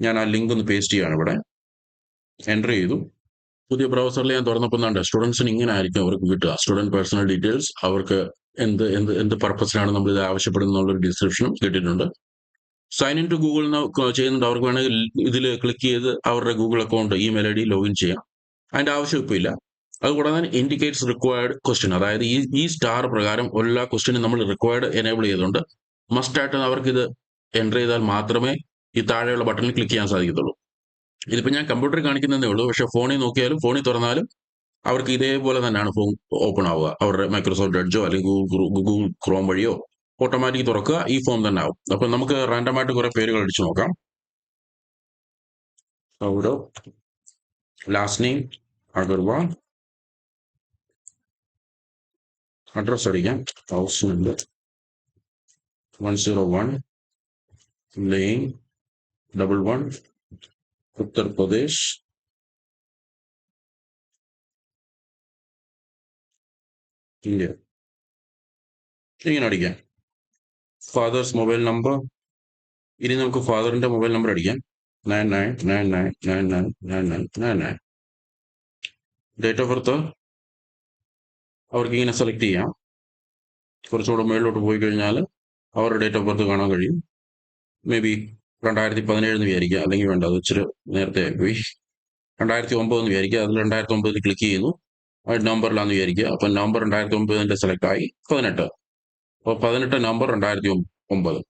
ഞാൻ ആ ലിങ്ക് ഒന്ന് പേസ്റ്റ് ചെയ്യാണ് ഇവിടെ, എൻ്റർ ചെയ്തു. പുതിയ ബ്രൗസറിൽ ഞാൻ തുറന്നപ്പോൾ എന്താണ്ട് സ്റ്റുഡൻസിന് ഇങ്ങനെ ആയിരിക്കും അവർക്ക് കിട്ടുക. സ്റ്റുഡൻറ് പേഴ്സണൽ ഡീറ്റെയിൽസ്, അവർക്ക് എന്ത് എന്ത് എന്ത് പർപ്പസിനാണ് നമ്മൾ ഇത് ആവശ്യപ്പെടുന്നത് എന്നുള്ളൊരു ഡിസ്ക്രിപ്ഷനും കിട്ടിയിട്ടുണ്ട്. സൈൻ ഇൻ ടു ഗൂഗിൾ ചെയ്യുന്നുണ്ട്. അവർക്ക് വേണമെങ്കിൽ ഇതിൽ ക്ലിക്ക് ചെയ്ത് അവരുടെ Google account email ID login ചെയ്യാം. അതിൻ്റെ ആവശ്യം ഇപ്പോൾ ഇല്ല. അതുകൂടാതെ ഇൻഡിക്കേറ്റ്സ് റിക്വയർഡ് ക്വസ്റ്റ്യൻ, അതായത് ഈ സ്റ്റാർ പ്രകാരം എല്ലാ ക്വസ്റ്റ്യനും നമ്മൾ റിക്വയർഡ് എനേബിൾ ചെയ്തുകൊണ്ട് മസ്റ്റായിട്ട് അവർക്ക് ഇത് എൻ്റർ ചെയ്താൽ മാത്രമേ ഈ താഴെയുള്ള ബട്ടണിൽ ക്ലിക്ക് ചെയ്യാൻ സാധിക്കത്തുള്ളൂ. ഇതിപ്പോൾ ഞാൻ കമ്പ്യൂട്ടറിൽ കാണിക്കുന്നതേ ഉള്ളൂ, പക്ഷേ ഫോണിൽ നോക്കിയാലും ഫോണിൽ തുറന്നാലും അവർക്ക് ഇതേപോലെ തന്നെയാണ് ഫോൺ ഓപ്പൺ ആവുക. അവരുടെ മൈക്രോസോഫ്റ്റ് എഡ്ജോ അല്ലെങ്കിൽ ഗൂഗിൾ ക്രോം വഴിയോ ഓട്ടോമാറ്റിക് തുറക്കുക, ഈ ഫോം തന്നെ ആവും. അപ്പം നമുക്ക് റാൻഡമായിട്ട് കുറെ പേരുകൾ അടിച്ചു നോക്കാം. Sourav, last name Agarwal, address അടിക്കാം, house number 101 line 11 Uttar Pradesh, India. ഇങ്ങനെ അടിക്കാം. ഫാദേഴ്സ് മൊബൈൽ നമ്പർ, ഇനി നമുക്ക് ഫാദറിന്റെ മൊബൈൽ നമ്പർ അടിക്കാം, 9999999999. ഡേറ്റ് ഓഫ് ബർത്ത് അവർക്ക് ഇങ്ങനെ സെലക്ട് ചെയ്യാം. കുറച്ചുകൂടെ മുകളിലോട്ട് പോയി കഴിഞ്ഞാൽ അവരുടെ ഡേറ്റ് ഓഫ് ബർത്ത് കാണാൻ കഴിയും. മേ ബി 2017 എന്ന് വിചാരിക്കുക, അല്ലെങ്കിൽ വേണ്ട, അത് ഇച്ചിരി നേരത്തെ പോയി. 2009 എന്ന് വിചാരിക്കുക, അതിൽ 2009 ക്ലിക്ക് ചെയ്യുന്നു. നവംബറിലാന്ന് വിചാരിക്കുക, അപ്പം നവംബർ 2009 സെലക്ട് ആയി 18. അപ്പോൾ 18 നവംബർ 2009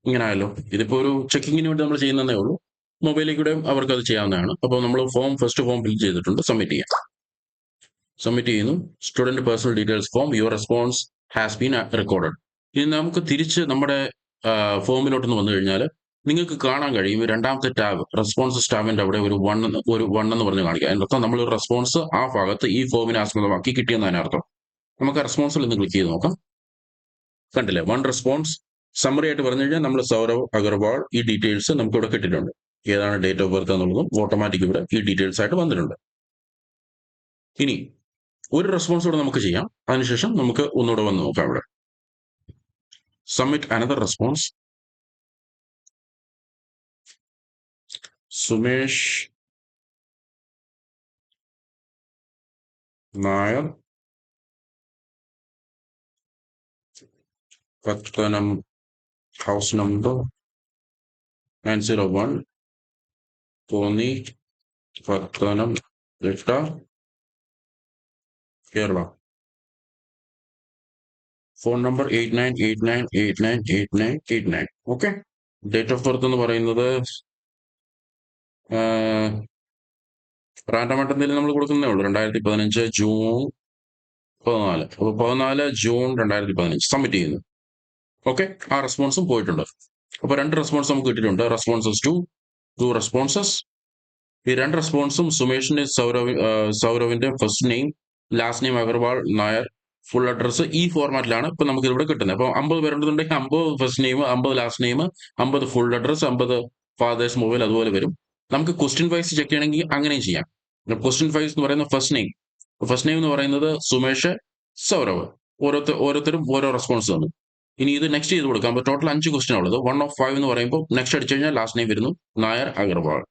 ഇങ്ങനെ ആയല്ലോ. ഇതിപ്പോൾ ഒരു ചെക്കിങ്ങിന് വേണ്ടി നമ്മൾ ചെയ്യുന്നതേ ഉള്ളൂ. മൊബൈലിൽ കൂടെ അവർക്ക് അത് ചെയ്യാവുന്നതാണ്. അപ്പോൾ നമ്മൾ ഫസ്റ്റ് ഫോം ഫിൽ ചെയ്തിട്ടുണ്ട്, സബ്മിറ്റ് ചെയ്യാം. സബ്മിറ്റ് ചെയ്യുന്നു. Student personal details form, your response has been recorded. ഇനി നമുക്ക് തിരിച്ച് നമ്മുടെ ഫോമിലോട്ടൊന്ന് വന്നു കഴിഞ്ഞാൽ നിങ്ങൾക്ക് കാണാൻ കഴിയും രണ്ടാമത്തെ ടാബ്, റെസ്പോൺസസ് ടാബിന്റെ അവിടെ ഒരു വൺ എന്ന് പറഞ്ഞ് കാണിക്കുക. അതിനർത്ഥം നമ്മൾ ഒരു റെസ്പോൺസ് ആ ഭാഗത്ത് ഈ ഫോമിനെ ആസ്പദമാക്കി കിട്ടിയെന്ന് അതിനർത്ഥം. നമുക്ക് റെസ്പോൺസിൽ നിന്ന് ക്ലിക്ക് ചെയ്ത് നോക്കാം. കണ്ടില്ലേ, 1 റെസ്പോൺസ്. സമ്മറി ആയിട്ട് പറഞ്ഞു കഴിഞ്ഞാൽ നമ്മൾ സൗരവ് അഗർവാൾ, ഈ ഡീറ്റെയിൽസ് നമുക്ക് ഇവിടെ കിട്ടിയിട്ടുണ്ട്. ഏതാണ് ഡേറ്റ് ഓഫ് ബർത്ത് എന്നുള്ളതും ഓട്ടോമാറ്റിക് ഇവിടെ ഈ ഡീറ്റെയിൽസ് ആയിട്ട് വന്നിട്ടുണ്ട്. ഇനി ഒരു റെസ്പോൺസ് കൂടെ നമുക്ക് ചെയ്യാം. അതിനുശേഷം നമുക്ക് ഒന്നുകൂടെ വന്ന് നോക്കാം. ഇവിടെ submit another response. Sumesh Nair, Pathanam, house number 901, തോന്നി, Pathanamthitta, Kerala. Phone number 8989898989. Okay. Date of birth എന്ന് പറയുന്നത് റാൻഡമായിട്ട് എന്തെങ്കിലും നമ്മൾ കൊടുക്കുന്നേ ഉള്ളൂ. 2015 ജൂൺ 14. അപ്പോൾ 14 ജൂൺ 2015 സബ്മിറ്റ് ചെയ്യുന്നു. ഓക്കെ, ആ റെസ്പോൺസും പോയിട്ടുണ്ട്. അപ്പോൾ 2 റെസ്പോൺസ് നമുക്ക് കിട്ടിയിട്ടുണ്ട്. Responses 2 responses. ഈ 2 റെസ്പോൺസും സുമേഷിന്റെ സൗരവിന്റെ first name, last name Agarwal Nair, full address ഈ ഫോർമാറ്റിലാണ് ഇപ്പൊ നമുക്ക് ഇവിടെ കിട്ടുന്നത്. അപ്പോൾ 50 പേരുണ്ടെന്നുണ്ടെങ്കിൽ 50 first name, 50 last name, 50 full address, 50 father's mobile, അതുപോലെ വരും. നമുക്ക് ക്വസ്റ്റ്യൻ വൈസ് ചെക്ക് ചെയ്യണമെങ്കിൽ അങ്ങനെയും ചെയ്യാം. ക്വസ്റ്റ്യൻ വൈസ് എന്ന് പറയുന്നത് ഫസ്റ്റ് നെയിം എന്ന് പറയുന്നത് സുമേഷ്, സൗരവ്, ഓരോരുത്തരും ഓരോ റെസ്പോൺസ് തന്നു. ഇനി ഇത് നെക്സ്റ്റ് ചെയ്ത് കൊടുക്കാം. അപ്പോൾ ടോട്ടൽ 5 ക്വസ്റ്റ്യൻ ഉള്ളത്. 1 of 5 എന്ന് പറയുമ്പോൾ നെക്സ്റ്റ് അടിച്ചു കഴിഞ്ഞാൽ ലാസ്റ്റ് നെയിം വരുന്നു നായർ അഗർവാൾ.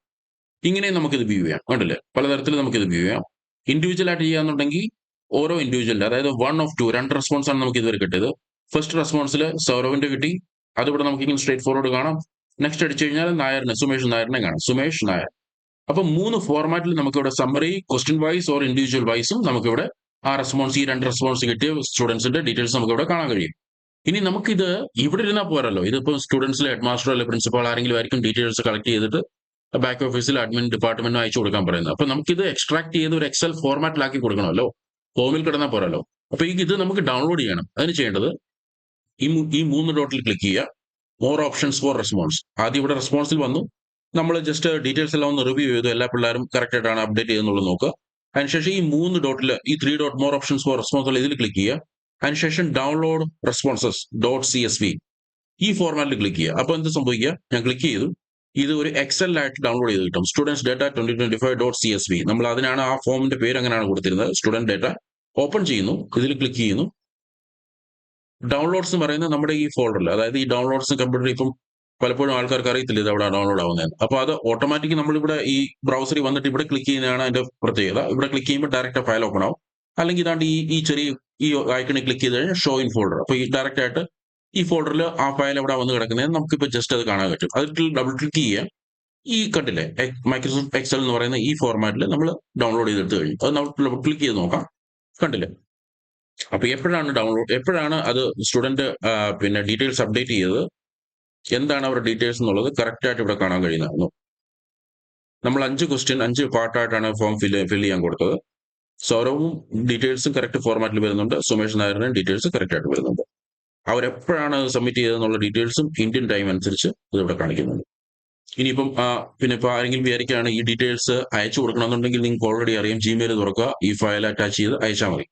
ഇങ്ങനെയും നമുക്കിത് വ്യൂ ചെയ്യാം. കണ്ടില്ലേ, പലതരത്തിൽ നമുക്കിത് വ്യൂ ചെയ്യാം. ഇൻഡിവിജ്വൽ ആയിട്ട് ചെയ്യാന്നുണ്ടെങ്കിൽ ഓരോ ഇൻഡിവിജ്വലിന്റെ, അതായത് 1 of 2 രണ്ട് റെസ്പോൺസ് ആണ് നമുക്ക് ഇതുവരെ കിട്ടിയത്. ഫസ്റ്റ് റെസ്പോൺസിൽ സൗരവിന്റെ കിട്ടി, അതിവിടെ നമുക്ക് ഇങ്ങനെ സ്ട്രേറ്റ് ഫോർവേഡ് കാണാം. നെക്സ്റ്റ് അടിച്ചു കഴിഞ്ഞാൽ നായറിനെ, സുമേഷ് നായറിനെ കാണാം, സുമേഷ് നായർ. അപ്പൊ 3 ഫോർമാറ്റിൽ നമുക്കിവിടെ summary, question wise or individual വൈസും നമുക്കിവിടെ ആ റെസ്പോൺസ്, ഈ രണ്ട് റെസ്പോൺസ് കിട്ടിയ സ്റ്റുഡൻസിന്റെ ഡീറ്റെയിൽസ് നമുക്കിവിടെ കാണാൻ കഴിയും. ഇനി നമുക്കിത് ഇവിടെ ഇരുന്നാൽ പോരല്ലോ, ഇതിപ്പോ സ്റ്റുഡൻസിലെ ഹെഡ് മാസ്റ്റർ അല്ലെ പ്രിൻസിപ്പാൾ ആരെങ്കിലും ആയിരിക്കും ഡീറ്റെയിൽസ് കളക്ട് ചെയ്തിട്ട് ബാക്ക് ഓഫീസിൽ അഡ്മിൻ ഡിപ്പാർട്ട്മെന്റിന് അയച്ചു കൊടുക്കാൻ പറയുന്നത്. അപ്പൊ നമുക്കിത് എക്സ്ട്രാക്ട് ചെയ്ത് ഒരു എക്സൽ ഫോർമാറ്റിലാക്കി കൊടുക്കണമല്ലോ, ഫോമിൽ കിടന്നാൽ പോരല്ലോ. അപ്പൊ ഇത് നമുക്ക് ഡൗൺലോഡ് ചെയ്യണം. അതിന് ചെയ്യേണ്ടത് ഈ 3 ഡോട്ടിൽ ക്ലിക്ക് ചെയ്യുക, മോർ ഓപ്ഷൻസ് ഫോർ റെസ്പോൺസ്. ആദ്യം ഇവിടെ റെസ്പോൺസിൽ വന്നു, നമ്മൾ ജസ്റ്റ് ഡീറ്റെയിൽസ് എല്ലാം ഒന്ന് റിവ്യൂ ചെയ്തു, എല്ലാ പിള്ളേരും കറക്റ്റ് ആയിട്ടാണ് അപ്ഡേറ്റ് ചെയ്യുന്നുള്ളത് നോക്കുക. അതിനുശേഷം ഈ 3 ഡോട്ടിൽ ഈ 3 dot more options four response ഇതിൽ ക്ലിക്ക് ചെയ്യുക. അതിനുശേഷം ഡൗൺലോഡ് റെസ്പോൺസസ് .csv ഈ ഫോർമാറ്റിൽ ക്ലിക്ക് ചെയ്യുക. അപ്പോൾ എന്ത് സംഭവിക്കുക, ഞാൻ ക്ലിക്ക് ചെയ്തു, ഇത് ഒരു എക്സൽ ആയിട്ട് ഡൗൺലോഡ് ചെയ്ത് കിട്ടും. Students data 2025.csv. നമ്മൾ അതിനാണ് ആ ഫോമിന്റെ പേര് അങ്ങനെയാണ് കൊടുത്തിരുന്നത്, സ്റ്റുഡന്റ് ഡേറ്റ. ഓപ്പൺ ചെയ്യുന്നു, ഇതിൽ ക്ലിക്ക് ചെയ്യുന്നു. ഡൗൺലോഡ്സ് എന്ന് പറയുന്നത് നമ്മുടെ ഈ ഫോൾഡറിൽ, അതായത് ഈ ഡൗൺലോഡ്സ് കമ്പ്യൂട്ടർ ഇപ്പം പലപ്പോഴും ആൾക്കാർക്ക് അറിയത്തില്ല ഇത് അവിടെ ഡൗൺലോഡ് ആവുന്നതെന്ന്. അപ്പോൾ അത് ഓട്ടോമാറ്റിക് നമ്മളിവിടെ ഈ ബ്രൗസറിൽ വന്നിട്ട് ഇവിടെ ക്ലിക്ക് ചെയ്യുന്നതാണ് അതിന്റെ പ്രത്യേകത. ഇവിടെ ക്ലിക്ക് ചെയ്യുമ്പോൾ ഡയറക്റ്റ് ഫയൽ ഓപ്പൺ ആവും. അല്ലെങ്കിൽ ഇതാണ്ട് ഈ ചെറിയ ഈ ഐക്കണിൽ ക്ലിക്ക് ചെയ്ത് കഴിഞ്ഞാൽ ഷോ ഇൻ ഫോൾഡർ. അപ്പോൾ ഈ ഡയറക്റ്റ് ആയിട്ട് ഈ ഫോൾഡറിൽ ആ ഫയൽ എവിടെ വന്ന് കിടക്കുന്നത് നമുക്കിപ്പോൾ ജസ്റ്റ് അത് കാണാൻ പറ്റും. അതിൽ ഡബിൾ ക്ലിക്ക് ചെയ്യുക. ഈ കണ്ടില്ലേ, മൈക്രോസോഫ്റ്റ് എക്സൽ എന്ന് പറയുന്ന ഈ ഫോർമാറ്റിൽ നമ്മൾ ഡൗൺലോഡ് ചെയ്തെടുത്ത് കഴിഞ്ഞു. അത് നമ്മൾ ക്ലിക്ക് ചെയ്ത് നോക്കാം. കണ്ടില്ലേ, അപ്പൊ എപ്പോഴാണ് അത് സ്റ്റുഡന്റ് പിന്നെ ഡീറ്റെയിൽസ് അപ്ഡേറ്റ് ചെയ്തത്, എന്താണ് അവരുടെ ഡീറ്റെയിൽസ് എന്നുള്ളത് കറക്റ്റ് ആയിട്ട് ഇവിടെ കാണാൻ കഴിയുന്നതാണ്. നമ്മൾ 5 ക്വസ്റ്റ്യൻ 5 പാർട്ടായിട്ടാണ് ഫോം ഫില്ല് ചെയ്യാൻ കൊടുത്തത്. സൗരവും ഡീറ്റെയിൽസും കറക്റ്റ് ഫോർമാറ്റിൽ വരുന്നുണ്ട്, സുമേഷ് നായറിന്റെ ഡീറ്റെയിൽസ് കറക്റ്റ് ആയിട്ട് വരുന്നുണ്ട്. അവരെപ്പോഴാണ് അത് സബ്മിറ്റ് ചെയ്തതെന്നുള്ള ഡീറ്റെയിൽസും ഇന്ത്യൻ ടൈം അനുസരിച്ച് ഇതിവിടെ കാണിക്കുന്നുണ്ട്. ഇനിയിപ്പം പിന്നെ ഇപ്പോൾ ആരെങ്കിലും വിചാരിക്കുകയാണ് ഈ ഡീറ്റെയിൽസ് അയച്ചു കൊടുക്കണമെന്നുണ്ടെങ്കിൽ നിങ്ങൾക്ക് ഓൾറെഡി അറിയാം, ജിമെയിൽ തുറക്കുക, ഈ ഫയൽ അറ്റാച്ച് ചെയ്ത് അയച്ചാൽ മതി.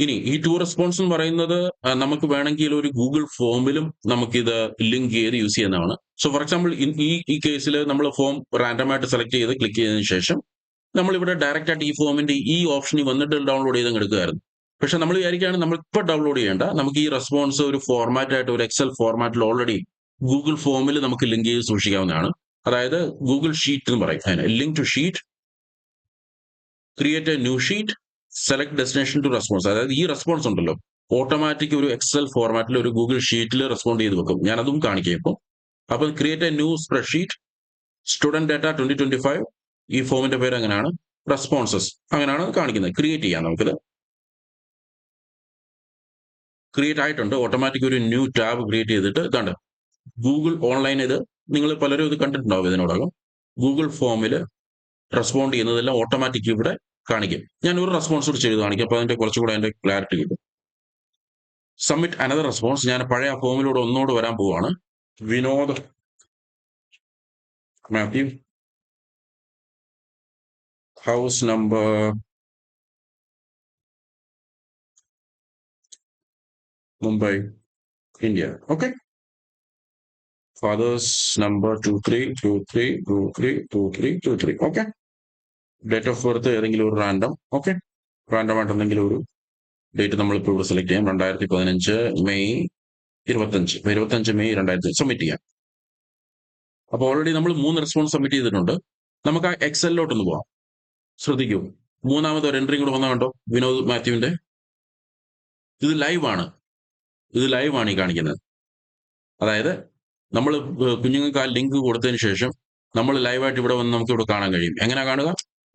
ഇനി ഈ 2 റെസ്പോൺസ് എന്ന് പറയുന്നത് നമുക്ക് വേണമെങ്കിൽ ഒരു ഗൂഗിൾ ഫോമിലും നമുക്കിത് ലിങ്ക് ചെയ്ത് യൂസ് ചെയ്യുന്നതാണ്. സോ ഫോർ എക്സാമ്പിൾ ഈ കേസിൽ നമ്മൾ ഫോം റാൻഡമായിട്ട് സെലക്ട് ചെയ്ത് ക്ലിക്ക് ചെയ്തതിനു ശേഷം നമ്മളിവിടെ ഡയറക്റ്റ് ആയിട്ട് ഈ ഫോമിന്റെ ഈ ഓപ്ഷനിൽ വന്നിട്ട് ഡൗൺലോഡ് ചെയ്ത് എടുക്കുമായിരുന്നു. പക്ഷെ നമ്മൾ വിചാരിക്കുകയാണ് നമ്മൾ ഇപ്പോൾ ഡൗൺലോഡ് ചെയ്യേണ്ട, നമുക്ക് ഈ റെസ്പോൺസ് ഒരു ഫോർമാറ്റ് ആയിട്ട് ഒരു എക്സൽ ഫോർമാറ്റിൽ ഓൾറെഡി ഗൂഗിൾ ഫോമിൽ നമുക്ക് ലിങ്ക് ചെയ്ത് സൂക്ഷിക്കാവുന്നതാണ്. അതായത് ഗൂഗിൾ ഷീറ്റ് എന്ന് പറയും അതിന്. Link to sheet, create a new sheet, select destination to response. അതായത് ഈ റെസ്പോൺസ് ഉണ്ടല്ലോ ഓട്ടോമാറ്റിക് ഒരു എക്സൽ ഫോർമാറ്റിൽ ഒരു ഗൂഗിൾ ഷീറ്റിൽ റെസ്പോണ്ട് ചെയ്ത് വെക്കും. ഞാൻ അതും കാണിക്കാം ഇപ്പോൾ. അപ്പോൾ create a new spreadsheet, student data 2025, ഈ ഫോമിന്റെ പേര് അങ്ങനെയാണ്, റെസ്പോൺസസ് അങ്ങനെയാണ് കാണിക്കുന്നത്. ക്രിയേറ്റ് ചെയ്യാം, നമുക്കിത് ക്രിയേറ്റ് ആയിട്ടുണ്ട്. ഓട്ടോമാറ്റിക് ഒരു ന്യൂ ടാബ് ക്രിയേറ്റ് ചെയ്തിട്ട് ഇതാണ്ട് ഗൂഗിൾ ഓൺലൈൻ, ഇത് നിങ്ങൾ പലരും ഇത് കണ്ടിട്ടുണ്ടാവും ഇതിനോടകം. ഗൂഗിൾ ഫോമിൽ റെസ്പോണ്ട് ചെയ്യുന്നതെല്ലാം ഓട്ടോമാറ്റിക് ഇവിടെ കാണിക്കും. ഞാൻ ഒരു റെസ്പോൺസ് കൂടി ചെയ്ത് കാണിക്കും, അപ്പോൾ അതിന്റെ കുറച്ചുകൂടെ അതിന്റെ ക്ലാരിറ്റി കിട്ടും. Submit another response. ഞാൻ പഴയ ആ ഫോമിലൂടെ ഒന്നുകൂടെ വരാൻ പോവാണ്. Vinod Mathew, house number Mumbai, India. Okay, father's number 2323232323. Okay, date of birth ഏതെങ്കിലും ഒരു റാൻഡം. ഓക്കെ, റാൻഡം ആയിട്ട് എന്തെങ്കിലും ഒരു ഡേറ്റ് നമ്മളിപ്പോൾ ഇവിടെ സെലക്ട് ചെയ്യാം. 2015 മെയ് 25 മെയ് 2000 സബ്മിറ്റ് ചെയ്യാം. അപ്പോൾ ഓൾറെഡി നമ്മൾ 3 റെസ്പോൺസ് സബ്മിറ്റ് ചെയ്തിട്ടുണ്ട്. നമുക്ക് ആ എക്സലിലോട്ടൊന്ന് പോവാം. ശ്രദ്ധിക്കൂ, മൂന്നാമത് ഒരു എൻട്രി കൂടെ വന്നാൽ കണ്ടോ, വിനോദ് മാത്യുവിന്റെ. ഇത് ലൈവ് ആണ് ഈ കാണിക്കുന്നത്. അതായത് നമ്മൾ കുഞ്ഞുങ്ങൾക്ക് ആ ലിങ്ക് കൊടുത്തതിന് ശേഷം നമ്മൾ ലൈവായിട്ട് ഇവിടെ വന്ന് നമുക്ക് ഇവിടെ കാണാൻ കഴിയും. എങ്ങനെ കാണുക,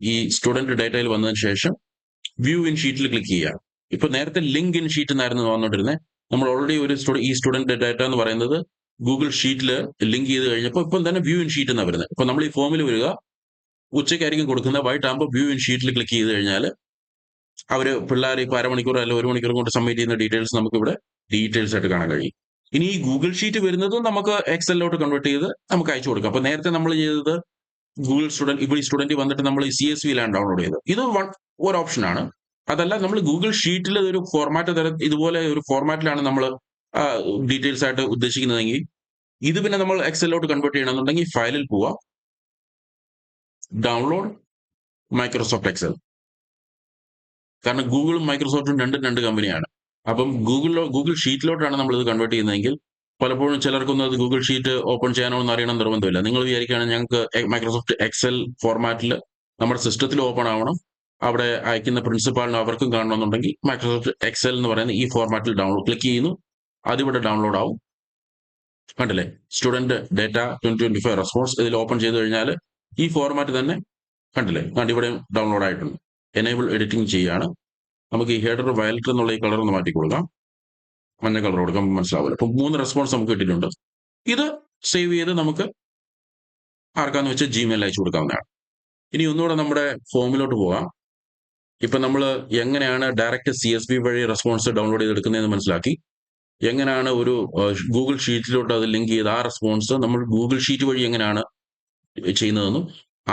ഈ സ്റ്റുഡന്റ് ഡേറ്റയിൽ വന്നതിന് ശേഷം വ്യൂ ഇൻ ഷീറ്റിൽ ക്ലിക്ക് ചെയ്യുക. ഇപ്പൊ നേരത്തെ ലിങ്ക് ഇൻ ഷീറ്റ് എന്നായിരുന്നു വന്നുകൊണ്ടിരുന്നത്. നമ്മൾ ഓൾറെഡി ഈ സ്റ്റുഡന്റ് ഡേറ്റ എന്ന് പറയുന്നത് ഗൂഗിൾ ഷീറ്റിൽ ലിങ്ക് ചെയ്ത് കഴിഞ്ഞപ്പോൾ ഇപ്പം തന്നെ വ്യൂ ഇൻ ഷീറ്റ് എന്നാണ് വരുന്നത്. ഇപ്പൊ നമ്മൾ ഈ ഫോമിൽ വരിക, ഉച്ചയ്ക്കായിരിക്കും കൊടുക്കുന്നത്, വൈകിട്ടാകുമ്പോൾ വ്യൂ ഇൻ ഷീറ്റിൽ ക്ലിക്ക് ചെയ്ത് കഴിഞ്ഞാൽ പിള്ളേർ ഇപ്പോൾ അരമണിക്കൂർ അല്ലെങ്കിൽ 1 മണിക്കൂർ കൊണ്ട് സബ്മിറ്റ് ചെയ്യുന്ന ഡീറ്റെയിൽസ് നമുക്ക് ഇവിടെ ഡീറ്റെയിൽസ് ആയിട്ട് കാണാൻ കഴിയും. ഇനി ഈ ഗൂഗിൾ ഷീറ്റ് വരുന്നതും നമുക്ക് എക്സലിലോട്ട് കൺവേർട്ട് ചെയ്ത് നമുക്ക് അയച്ചു കൊടുക്കാം. അപ്പൊ നേരത്തെ നമ്മൾ ചെയ്തത് ഗൂഗിൾ സ്റ്റുഡന്റ്, ഇവിടെ ഈ സ്റ്റുഡന്റ് വന്നിട്ട് നമ്മൾ ഈ CSVയിലാണ് ഡൗൺലോഡ് ചെയ്തത്. ഇത് ഒരു ഓപ്ഷനാണ്. അതല്ല, നമ്മൾ ഗൂഗിൾ ഷീറ്റിൽ ഒരു ഫോർമാറ്റ് ഇതുപോലെ ഒരു ഫോർമാറ്റിലാണ് നമ്മൾ ഡീറ്റെയിൽസ് ആയിട്ട് ഉദ്ദേശിക്കുന്നതെങ്കിൽ, ഇത് പിന്നെ നമ്മൾ എക്സലിലോട്ട് കൺവേർട്ട് ചെയ്യണമെന്നുണ്ടെങ്കിൽ ഫയലിൽ പോവാം, ഡൗൺലോഡ് മൈക്രോസോഫ്റ്റ് എക്സൽ. കാരണം ഗൂഗിളും മൈക്രോസോഫ്റ്റും രണ്ട് കമ്പനിയാണ്. അപ്പം ഗൂഗിൾ ഷീറ്റിലോട്ടാണ് നമ്മൾ ഇത് കൺവേർട്ട് ചെയ്യുന്നതെങ്കിൽ പലപ്പോഴും ചിലർക്കൊന്നും അത് ഗൂഗിൾ ഷീറ്റ് ഓപ്പൺ ചെയ്യാനോ എന്ന് അറിയണം നിർബന്ധമില്ല. നിങ്ങൾ വിചാരിക്കുകയാണെങ്കിൽ ഞങ്ങൾക്ക് മൈക്രോസോഫ്റ്റ് എക്സൽ ഫോർമാറ്റിൽ നമ്മുടെ സിസ്റ്റത്തിൽ ഓപ്പൺ ആവണം, അവിടെ അയക്കുന്ന പ്രിൻസിപ്പാളിനും അവർക്കും കാണണമെന്നുണ്ടെങ്കിൽ മൈക്രോസോഫ്റ്റ് എക്സൽ എന്ന് പറയുന്ന ഈ ഫോർമാറ്റിൽ ക്ലിക്ക് ചെയ്യുന്നു, അതിവിടെ ഡൗൺലോഡ് ആവും. കണ്ടില്ലേ, സ്റ്റുഡന്റ് ഡേറ്റ 2025 റെസ്പോൺസ് ഇതിൽ ഓപ്പൺ ചെയ്ത് കഴിഞ്ഞാൽ ഈ ഫോർമാറ്റ് തന്നെ കണ്ടില്ലേ, ഇവിടെ ഡൗൺലോഡ് ആയിട്ടുണ്ട്. എനേബിൾ എഡിറ്റിംഗ് ചെയ്യാണ്. നമുക്ക് ഈ ഹെഡർ വയലറ്റ് എന്നുള്ള ഈ കളർ ഒന്ന് മാറ്റി കൊടുക്കാം, മഞ്ഞ കളർ കൊടുക്കാം, മനസ്സിലാവില്ല. അപ്പം 3 റെസ്പോൺസ് നമുക്ക് കിട്ടിയിട്ടുണ്ട്. ഇത് സേവ് ചെയ്ത് നമുക്ക് ആർക്കാന്ന് വെച്ചാൽ ജിമെയിൽ അയച്ചു കൊടുക്കാവുന്നതാണ്. ഇനി ഒന്നുകൂടെ നമ്മുടെ ഫോമിലോട്ട് പോകാം. ഇപ്പൊ നമ്മൾ എങ്ങനെയാണ് ഡയറക്റ്റ് CSV വഴി റെസ്പോൺസ് ഡൗൺലോഡ് ചെയ്തെടുക്കുന്നതെന്ന് മനസ്സിലാക്കി. എങ്ങനെയാണ് ഒരു ഗൂഗിൾ ഷീറ്റിലോട്ട് അത് ലിങ്ക് ചെയ്ത് ആ റെസ്പോൺസ് നമ്മൾ ഗൂഗിൾ ഷീറ്റ് വഴി എങ്ങനെയാണ് ചെയ്യുന്നതെന്നും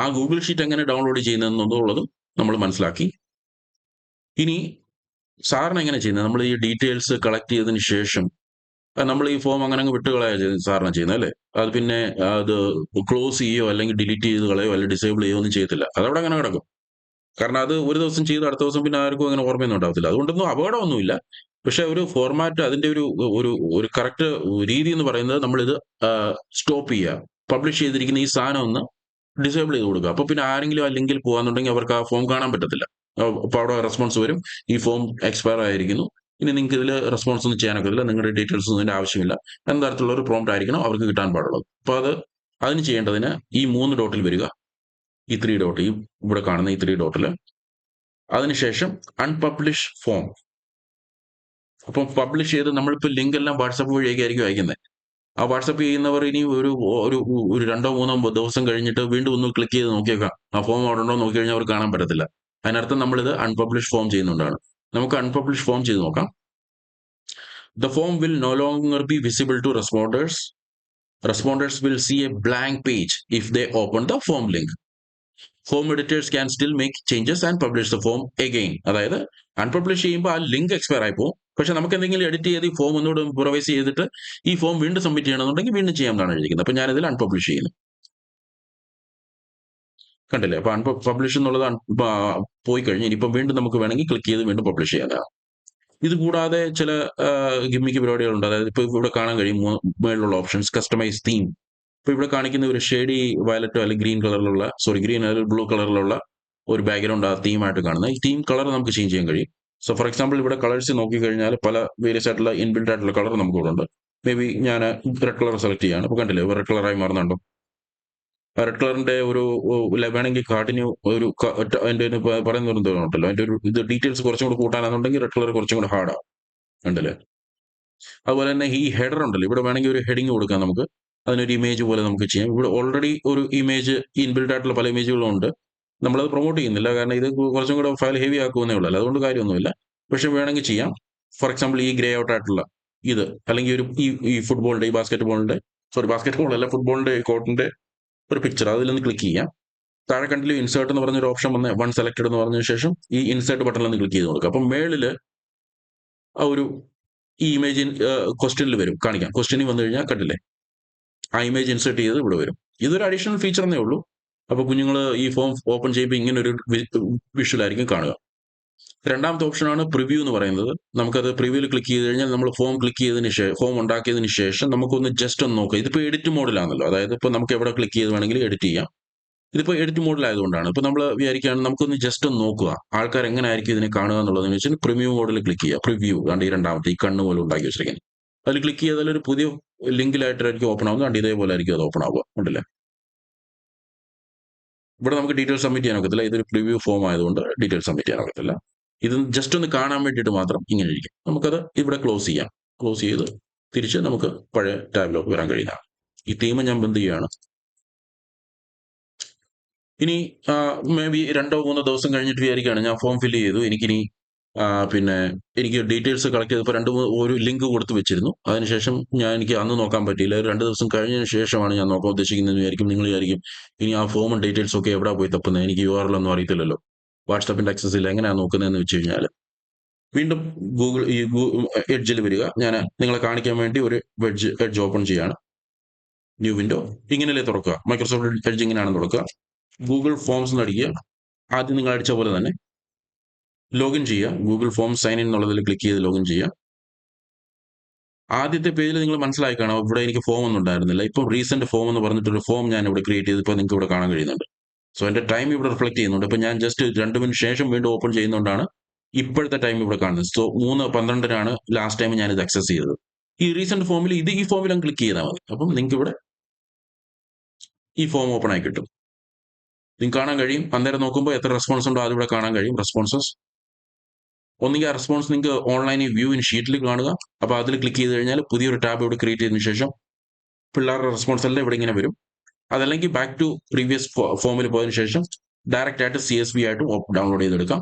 ആ ഗൂഗിൾ ഷീറ്റ് എങ്ങനെ ഡൗൺലോഡ് ചെയ്യുന്നതെന്നുള്ളതും നമ്മൾ മനസ്സിലാക്കി. ഇനി സാറിന് എങ്ങനെ ചെയ്യുന്നത്, നമ്മൾ ഈ ഡീറ്റെയിൽസ് കളക്ട് ചെയ്തതിന് ശേഷം നമ്മൾ ഈ ഫോം അങ്ങനെ അങ്ങ് വിട്ടുകളയാ സാറിന് ചെയ്യുന്നത് അല്ലേ. അത് പിന്നെ അത് ക്ലോസ് ചെയ്യോ അല്ലെങ്കിൽ ഡിലീറ്റ് ചെയ്ത് കളയോ അല്ലെങ്കിൽ ഡിസേബിൾ ചെയ്യോ ഒന്നും ചെയ്യത്തില്ല, അതവിടെ അങ്ങനെ കിടക്കും. കാരണം അത് ഒരു ദിവസം ചെയ്ത് അടുത്ത ദിവസം പിന്നെ ആർക്കും അങ്ങനെ ഓർമ്മയൊന്നും ഉണ്ടാവത്തില്ല. അതുകൊണ്ടൊന്നും അപകടമൊന്നുമില്ല. പക്ഷെ ഒരു ഫോർമാറ്റ് അതിന്റെ ഒരു ഒരു കറക്റ്റ് രീതി എന്ന് പറയുന്നത് നമ്മളിത് സ്റ്റോപ്പ് ചെയ്യുക, പബ്ലിഷ് ചെയ്തിരിക്കുന്ന ഈ സാധനം ഒന്ന് ഡിസേബിൾ ചെയ്ത് കൊടുക്കുക. അപ്പൊ പിന്നെ ആരെങ്കിലും ആ ലിങ്കിൽ പോകാന്നുണ്ടെങ്കിൽ അവർക്ക് ആ ഫോം കാണാൻ പറ്റത്തില്ല. അപ്പൊ അവിടെ റെസ്പോൺസ് വരും, ഈ ഫോം എക്സ്പയർ ആയിരിക്കുന്നു, ഇനി നിങ്ങൾക്ക് ഇതിൽ റെസ്പോൺസ് ഒന്നും ചെയ്യാനൊക്കത്തില്ല, നിങ്ങളുടെ ഡീറ്റെയിൽസ് ഒന്നും ആവശ്യമില്ല എന്ന തരത്തിലുള്ള ഒരു പ്രോംപ്റ്റ് ആയിരിക്കണം അവർക്ക് കിട്ടാൻ പാടുള്ളത്. അപ്പൊ അതിന് ചെയ്യേണ്ടതിന് ഈ 3 ഡോട്ടിൽ വരിക, ഈ 3 ഡോട്ട്, ഈ ഇവിടെ കാണുന്ന ഈ 3 ഡോട്ടിൽ, അതിനുശേഷം അൺപബ്ലിഷ് ഫോം. അപ്പം പബ്ലിഷ് ചെയ്ത് നമ്മളിപ്പോൾ ലിങ്ക് എല്ലാം വാട്സപ്പ് വഴിയൊക്കെ ആയിരിക്കും അയക്കുന്നത്. ആ വാട്സപ്പ് ചെയ്യുന്നവർ ഇനി ഒരു 2-3 ദിവസം കഴിഞ്ഞിട്ട് വീണ്ടും ഒന്ന് ക്ലിക്ക് ചെയ്ത് നോക്കിയേക്കാം, ആ ഫോം അവിടെ ഉണ്ടോ നോക്കി കഴിഞ്ഞാൽ അവർ കാണാൻ പറ്റത്തില്ല. അതിനർത്ഥം നമ്മളിത് അൺപബ്ലിഷ് ഫോം ചെയ്യുന്നുണ്ടാണ്. നമുക്ക് അൺപബ്ലിഷ് ഫോം ചെയ്ത് നോക്കാം. The form will no longer be visible to responders. Responders will see a blank page if they open the form link. Form editors can still make changes and publish the form again. അതായത് അൺപബ്ലിഷ് ചെയ്യുമ്പോൾ ആ ലിങ്ക് എക്സ്പയർ ആയി പോകും. പക്ഷെ നമുക്ക് എന്തെങ്കിലും എഡിറ്റ് ചെയ്ത് ഈ ഫോം ഒന്നുകൂടെ പ്രൊവൈസ് ചെയ്തിട്ട് ഈ ഫോം വീണ്ടും സബ്മിറ്റ് ചെയ്യണമെന്നുണ്ടെങ്കിൽ വീണ്ടും ചെയ്യാമെന്നാണ് എഴുതിയിരിക്കുന്നത്. അപ്പൊ ഞാനിതിൽ അൺപബ്ലിഷ് ചെയ്യുന്നു. കണ്ടില്ലേ, അപ്പൊ അൺപബ്ലിഷ് എന്നുള്ളത് പോയി കഴിഞ്ഞ് ഇനിയിപ്പം വീണ്ടും നമുക്ക് വേണമെങ്കിൽ ക്ലിക്ക് ചെയ്ത് വീണ്ടും പബ്ലിഷ് ചെയ്യാനാണ്. ഇത് കൂടാതെ ചില ഗിമ്മിക്ക് പരിപാടികളുണ്ട്. അതായത് ഇപ്പൊ ഇവിടെ കാണാൻ കഴിയും മേളിലുള്ള ഓപ്ഷൻസ്, കസ്റ്റമൈസ് തീം. ഇപ്പൊ ഇവിടെ കാണിക്കുന്ന ഒരു ഷെയ്ഡി വയലറ്റോ അല്ലെങ്കിൽ ഗ്രീൻ അല്ലെങ്കിൽ ബ്ലൂ കളറിലുള്ള ഒരു ബാക്ക്ഗ്രൗണ്ട് ആ തീമായിട്ട് കാണുന്നത്. ഈ തീം കളർ നമുക്ക് ചേഞ്ച് ചെയ്യാൻ കഴിയും. സോ ഫോർ എക്സാമ്പിൾ ഇവിടെ കളേഴ്സ് നോക്കിക്കഴിഞ്ഞാൽ പല വേരിയസ് ആയിട്ടുള്ള ഇൻബിൽഡ് ആയിട്ടുള്ള കളർ നമുക്ക് ഇവിടെ ഉണ്ട്. മേ ബി ഞാൻ റെഡ് കളർ സെലക്ട് ചെയ്യാണ്. അപ്പൊ കണ്ടില്ലേ റെഡ് കളറായി മാറുന്നുണ്ടോ. റെഡ് കളറിന്റെ ഒരു വേണമെങ്കിൽ കാർഡിന് ഒരു അതിന്റെ പറയുന്ന ഉണ്ടല്ലോ, അതിന്റെ ഒരു ഇത് ഡീറ്റെയിൽസ് കുറച്ചും കൂടെ കൂട്ടാനാണെന്നുണ്ടെങ്കിൽ റെഡ് കളർ കുറച്ചും കൂടെ ഹാർഡാവും. ഉണ്ടല്ലേ. അതുപോലെ തന്നെ ഈ ഹെഡർ ഉണ്ടല്ലോ, ഇവിടെ വേണമെങ്കിൽ ഒരു ഹെഡിങ് കൊടുക്കാം നമുക്ക്, അതിനൊരു ഇമേജ് പോലെ നമുക്ക് ചെയ്യാം. ഇവിടെ ഓൾറെഡി ഒരു ഇമേജ് ഇൻബിൽഡ് ആയിട്ടുള്ള പല ഇമേജുകളും ഉണ്ട്. നമ്മളത് പ്രൊമോട്ട് ചെയ്യുന്നില്ല, കാരണം ഇത് കുറച്ചും കൂടെ ഫയൽ ഹെവി ആക്കുമെന്നേ ഉള്ളൂ, അതുകൊണ്ട് കാര്യമൊന്നുമില്ല. പക്ഷെ വേണമെങ്കിൽ ചെയ്യാം. ഫോർ എക്സാമ്പിൾ ഈ ഗ്രേ ഔട്ട് ആയിട്ടുള്ള ഇത്, അല്ലെങ്കിൽ ഒരു ഈ ഫുട്ബോളിന്റെ, ഈ ബാസ്കറ്റ് ബോൾ അല്ല, ഫുട്ബോളിന്റെ കോർട്ടിന്റെ ഒരു പിക്ചർ, അതിലൊന്ന് ക്ലിക്ക് ചെയ്യാം. താഴെ കണ്ടില്ല ഇൻസേർട്ട് എന്ന് പറഞ്ഞൊരു ഓപ്ഷൻ വന്ന് വൺ സെലക്ടഡ് എന്ന് പറഞ്ഞ ശേഷം ഈ ഇൻസേർട്ട് ബട്ടണിൽ ഒന്ന് ക്ലിക്ക് ചെയ്ത് കൊടുക്കുക. അപ്പം മേളില് ആ ഒരു ഈ ഇമേജ് ക്വസ്റ്റ്യനിൽ വരും, കാണിക്കാം. ക്വസ്റ്റ്യനിൽ വന്നു കഴിഞ്ഞാൽ കണ്ടില്ലേ ആ ഇമേജ് ഇൻസേർട്ട് ചെയ്ത് ഇവിടെ വരും. ഇതൊരു അഡീഷണൽ ഫീച്ചർ എന്നേ ഉള്ളൂ. അപ്പൊ കുഞ്ഞുങ്ങൾ ഈ ഫോം ഓപ്പൺ ചെയ്യുമ്പോൾ ഇങ്ങനെ ഒരു വിഷ്വൽ ആയിരിക്കും കാണുക. രണ്ടാമത്തെ ഓപ്ഷനാണ് പ്രിവ്യൂ എന്ന് പറയുന്നത്. നമുക്കത് പ്രിവ്യൂവിൽ ക്ലിക്ക് ചെയ്ത് കഴിഞ്ഞാൽ നമ്മൾ ഫോം ഉണ്ടാക്കിയതിന് ശേഷം നമുക്കൊന്ന് ജസ്റ്റ് ഒന്ന് നോക്കാം. ഇതിപ്പോൾ എഡിറ്റ് മോഡിലാണല്ലോ, അതായത് ഇപ്പോൾ നമുക്ക് എവിടെ ക്ലിക്ക് ചെയ്ത് വേണമെങ്കിലും എഡിറ്റ് ചെയ്യാം. ഇതിപ്പോൾ എഡിറ്റ് മോഡിലായതുകൊണ്ടാണ്. ഇപ്പോൾ നമ്മൾ വിചാരിക്കുകയാണ് നമുക്കൊന്ന് ജസ്റ്റ് ഒന്ന് നോക്കുക ആൾക്കാർ എങ്ങനെ ആയിരിക്കും ഇതിനെ കാണുക എന്നുള്ളതെന്ന് വെച്ചാൽ പ്രിവ്യൂ മോഡിൽ ക്ലിക്ക് ചെയ്യുക. പ്രിവ്യൂ കണ്ട് ഈ രണ്ടാമത്തെ ഈ കണ്ണ് പോലെ ഉണ്ടാക്കി വെച്ചിരിക്കുന്നത്, അതിൽ ക്ലിക്ക് ചെയ്താൽ ഒരു പുതിയ ലിങ്കിലായിട്ടായിരിക്കും ഓപ്പൺ ആവുന്നത്. കണ്ട് ഇതേപോലെ ആയിരിക്കും അത് ഓപ്പൺ ആവുക. ഉണ്ടല്ലേ. ഇവിടെ നമുക്ക് ഡീറ്റെയിൽ സബ്മിറ്റ് ചെയ്യാൻ ഒക്കത്തില്ല, ഇതൊരു പ്രിവ്യൂ ഫോം ആയതുകൊണ്ട് ഡീറ്റെയിൽ സബ്മിറ്റ് ചെയ്യാൻ ഒക്കത്തില്ല. ഇത് ജസ്റ്റ് ഒന്ന് കാണാൻ വേണ്ടിയിട്ട് മാത്രം ഇങ്ങനെ ഇരിക്കും. നമുക്കത് ഇവിടെ ക്ലോസ് ചെയ്യാം. ക്ലോസ് ചെയ്ത് തിരിച്ച് നമുക്ക് പഴയ ടാബിലേക്ക് വരാൻ കഴിയുന്നതാണ്. ഈ തീം ഞാൻ ബന്ദ് ചെയ്യുകയാണ്. ഇനി മേ ബി 2-3 ദിവസം കഴിഞ്ഞിട്ട് വിചാരിക്കുകയാണ് ഞാൻ ഫോം ഫില്ല് ചെയ്തു, എനിക്കിനി പിന്നെ എനിക്ക് ഡീറ്റെയിൽസ് കളക്ട് ചെയ്തപ്പോൾ ഒരു ലിങ്ക് കൊടുത്ത് വെച്ചിരുന്നു. അതിനുശേഷം എനിക്ക് അന്ന് നോക്കാൻ പറ്റിയില്ല. 2 ദിവസം കഴിഞ്ഞതിന് ശേഷമാണ് ഞാൻ നോക്കാൻ ഉദ്ദേശിക്കുന്നത് വിചാരിക്കും. നിങ്ങൾ വിചാരിക്കും ഇനി ആ ഫോമും ഡീറ്റെയിൽസും ഒക്കെ എവിടെ പോയി തപ്പുന്നത്, എനിക്ക് URL ഒന്നും അറിയത്തില്ലല്ലോ, വാട്സാപ്പിന്റെ ആക്സസിൽ എങ്ങനെയാണ് നോക്കുന്നതെന്ന് വെച്ച് കഴിഞ്ഞാൽ വീണ്ടും എഡ്ജിൽ വരിക. ഞാൻ നിങ്ങളെ കാണിക്കാൻ വേണ്ടി ഒരു എഡ്ജ് ഓപ്പൺ ചെയ്യാണ്. ന്യൂ വിൻഡോ ഇങ്ങനെയല്ലേ തുറക്കുക, മൈക്രോസോഫ്റ്റ് എഡ്ജ് ഇങ്ങനെയാണ് തുറക്കുക. ഗൂഗിൾ ഫോംസ് എന്ന് അടിക്കുക. ആദ്യം നിങ്ങൾ അടിച്ച പോലെ തന്നെ ലോഗിൻ ചെയ്യുക. ഗൂഗിൾ ഫോം സൈൻ ഇൻ എന്നുള്ളതിൽ ക്ലിക്ക് ചെയ്ത് ലോഗിൻ ചെയ്യുക. ആദ്യത്തെ പേജിൽ നിങ്ങൾ മനസ്സിലായി കാണാം, ഇവിടെ എനിക്ക് ഫോം ഒന്നും ഉണ്ടായിരുന്നില്ല. ഇപ്പം റീസെന്റ് ഫോം എന്ന് പറഞ്ഞിട്ടൊരു ഫോം ഞാൻ ഇവിടെ ക്രിയേറ്റ് ചെയ്ത് ഇപ്പോൾ നിങ്ങൾക്ക് ഇവിടെ കാണാൻ കഴിയുന്നുണ്ട്. സോ എൻ്റെ ടൈം ഇവിടെ റിഫ്ലക്ട് ചെയ്യുന്നുണ്ട്. ഇപ്പം ഞാൻ ജസ്റ്റ് 2 മിനിറ്റ് ശേഷം വീണ്ടും ഓപ്പൺ ചെയ്യുന്നതുകൊണ്ടാണ് ഇപ്പോഴത്തെ ടൈം ഇവിടെ കാണുന്നത്. സോ 3:12 ലാസ്റ്റ് ടൈം ഞാൻ ഇത് ആക്സസ് ചെയ്തത്. ഈ റീസെന്റ് ഫോമിൽ ഈ ഫോമിൽ അങ്ങ് ക്ലിക്ക് ചെയ്താൽ മതി. അപ്പം നിങ്ങൾക്ക് ഇവിടെ ഈ ഫോം ഓപ്പൺ ആയി കിട്ടും. നിങ്ങൾക്ക് കാണാൻ കഴിയും. അന്നേരം നോക്കുമ്പോൾ എത്ര റെസ്പോൺസ് ഉണ്ടോ അതിവിടെ കാണാൻ കഴിയും. റെസ്പോൺസസ് ഒന്നുകിൽ ആ റെസ്പോൺസ് നിങ്ങൾക്ക് ഓൺലൈനിൽ വ്യൂ ഇൻ ഷീറ്റിൽ കാണുക. അപ്പോൾ അതിൽ ക്ലിക്ക് ചെയ്ത് കഴിഞ്ഞാൽ പുതിയൊരു ടാബ് ഇവിടെ ക്രിയേറ്റ് ചെയ്തതിനു ശേഷം പിള്ളേരുടെ റെസ്പോൺസ് എല്ലാം ഇവിടെ ഇങ്ങനെ വരും. അതല്ലെങ്കിൽ ബാക്ക് ടു പ്രീവിയസ് ഫോമിൽ പോയതിനു ശേഷം ഡയറക്റ്റ് ആയിട്ട് CSV ആയിട്ട് ഡൗൺലോഡ് ചെയ്തെടുക്കാം.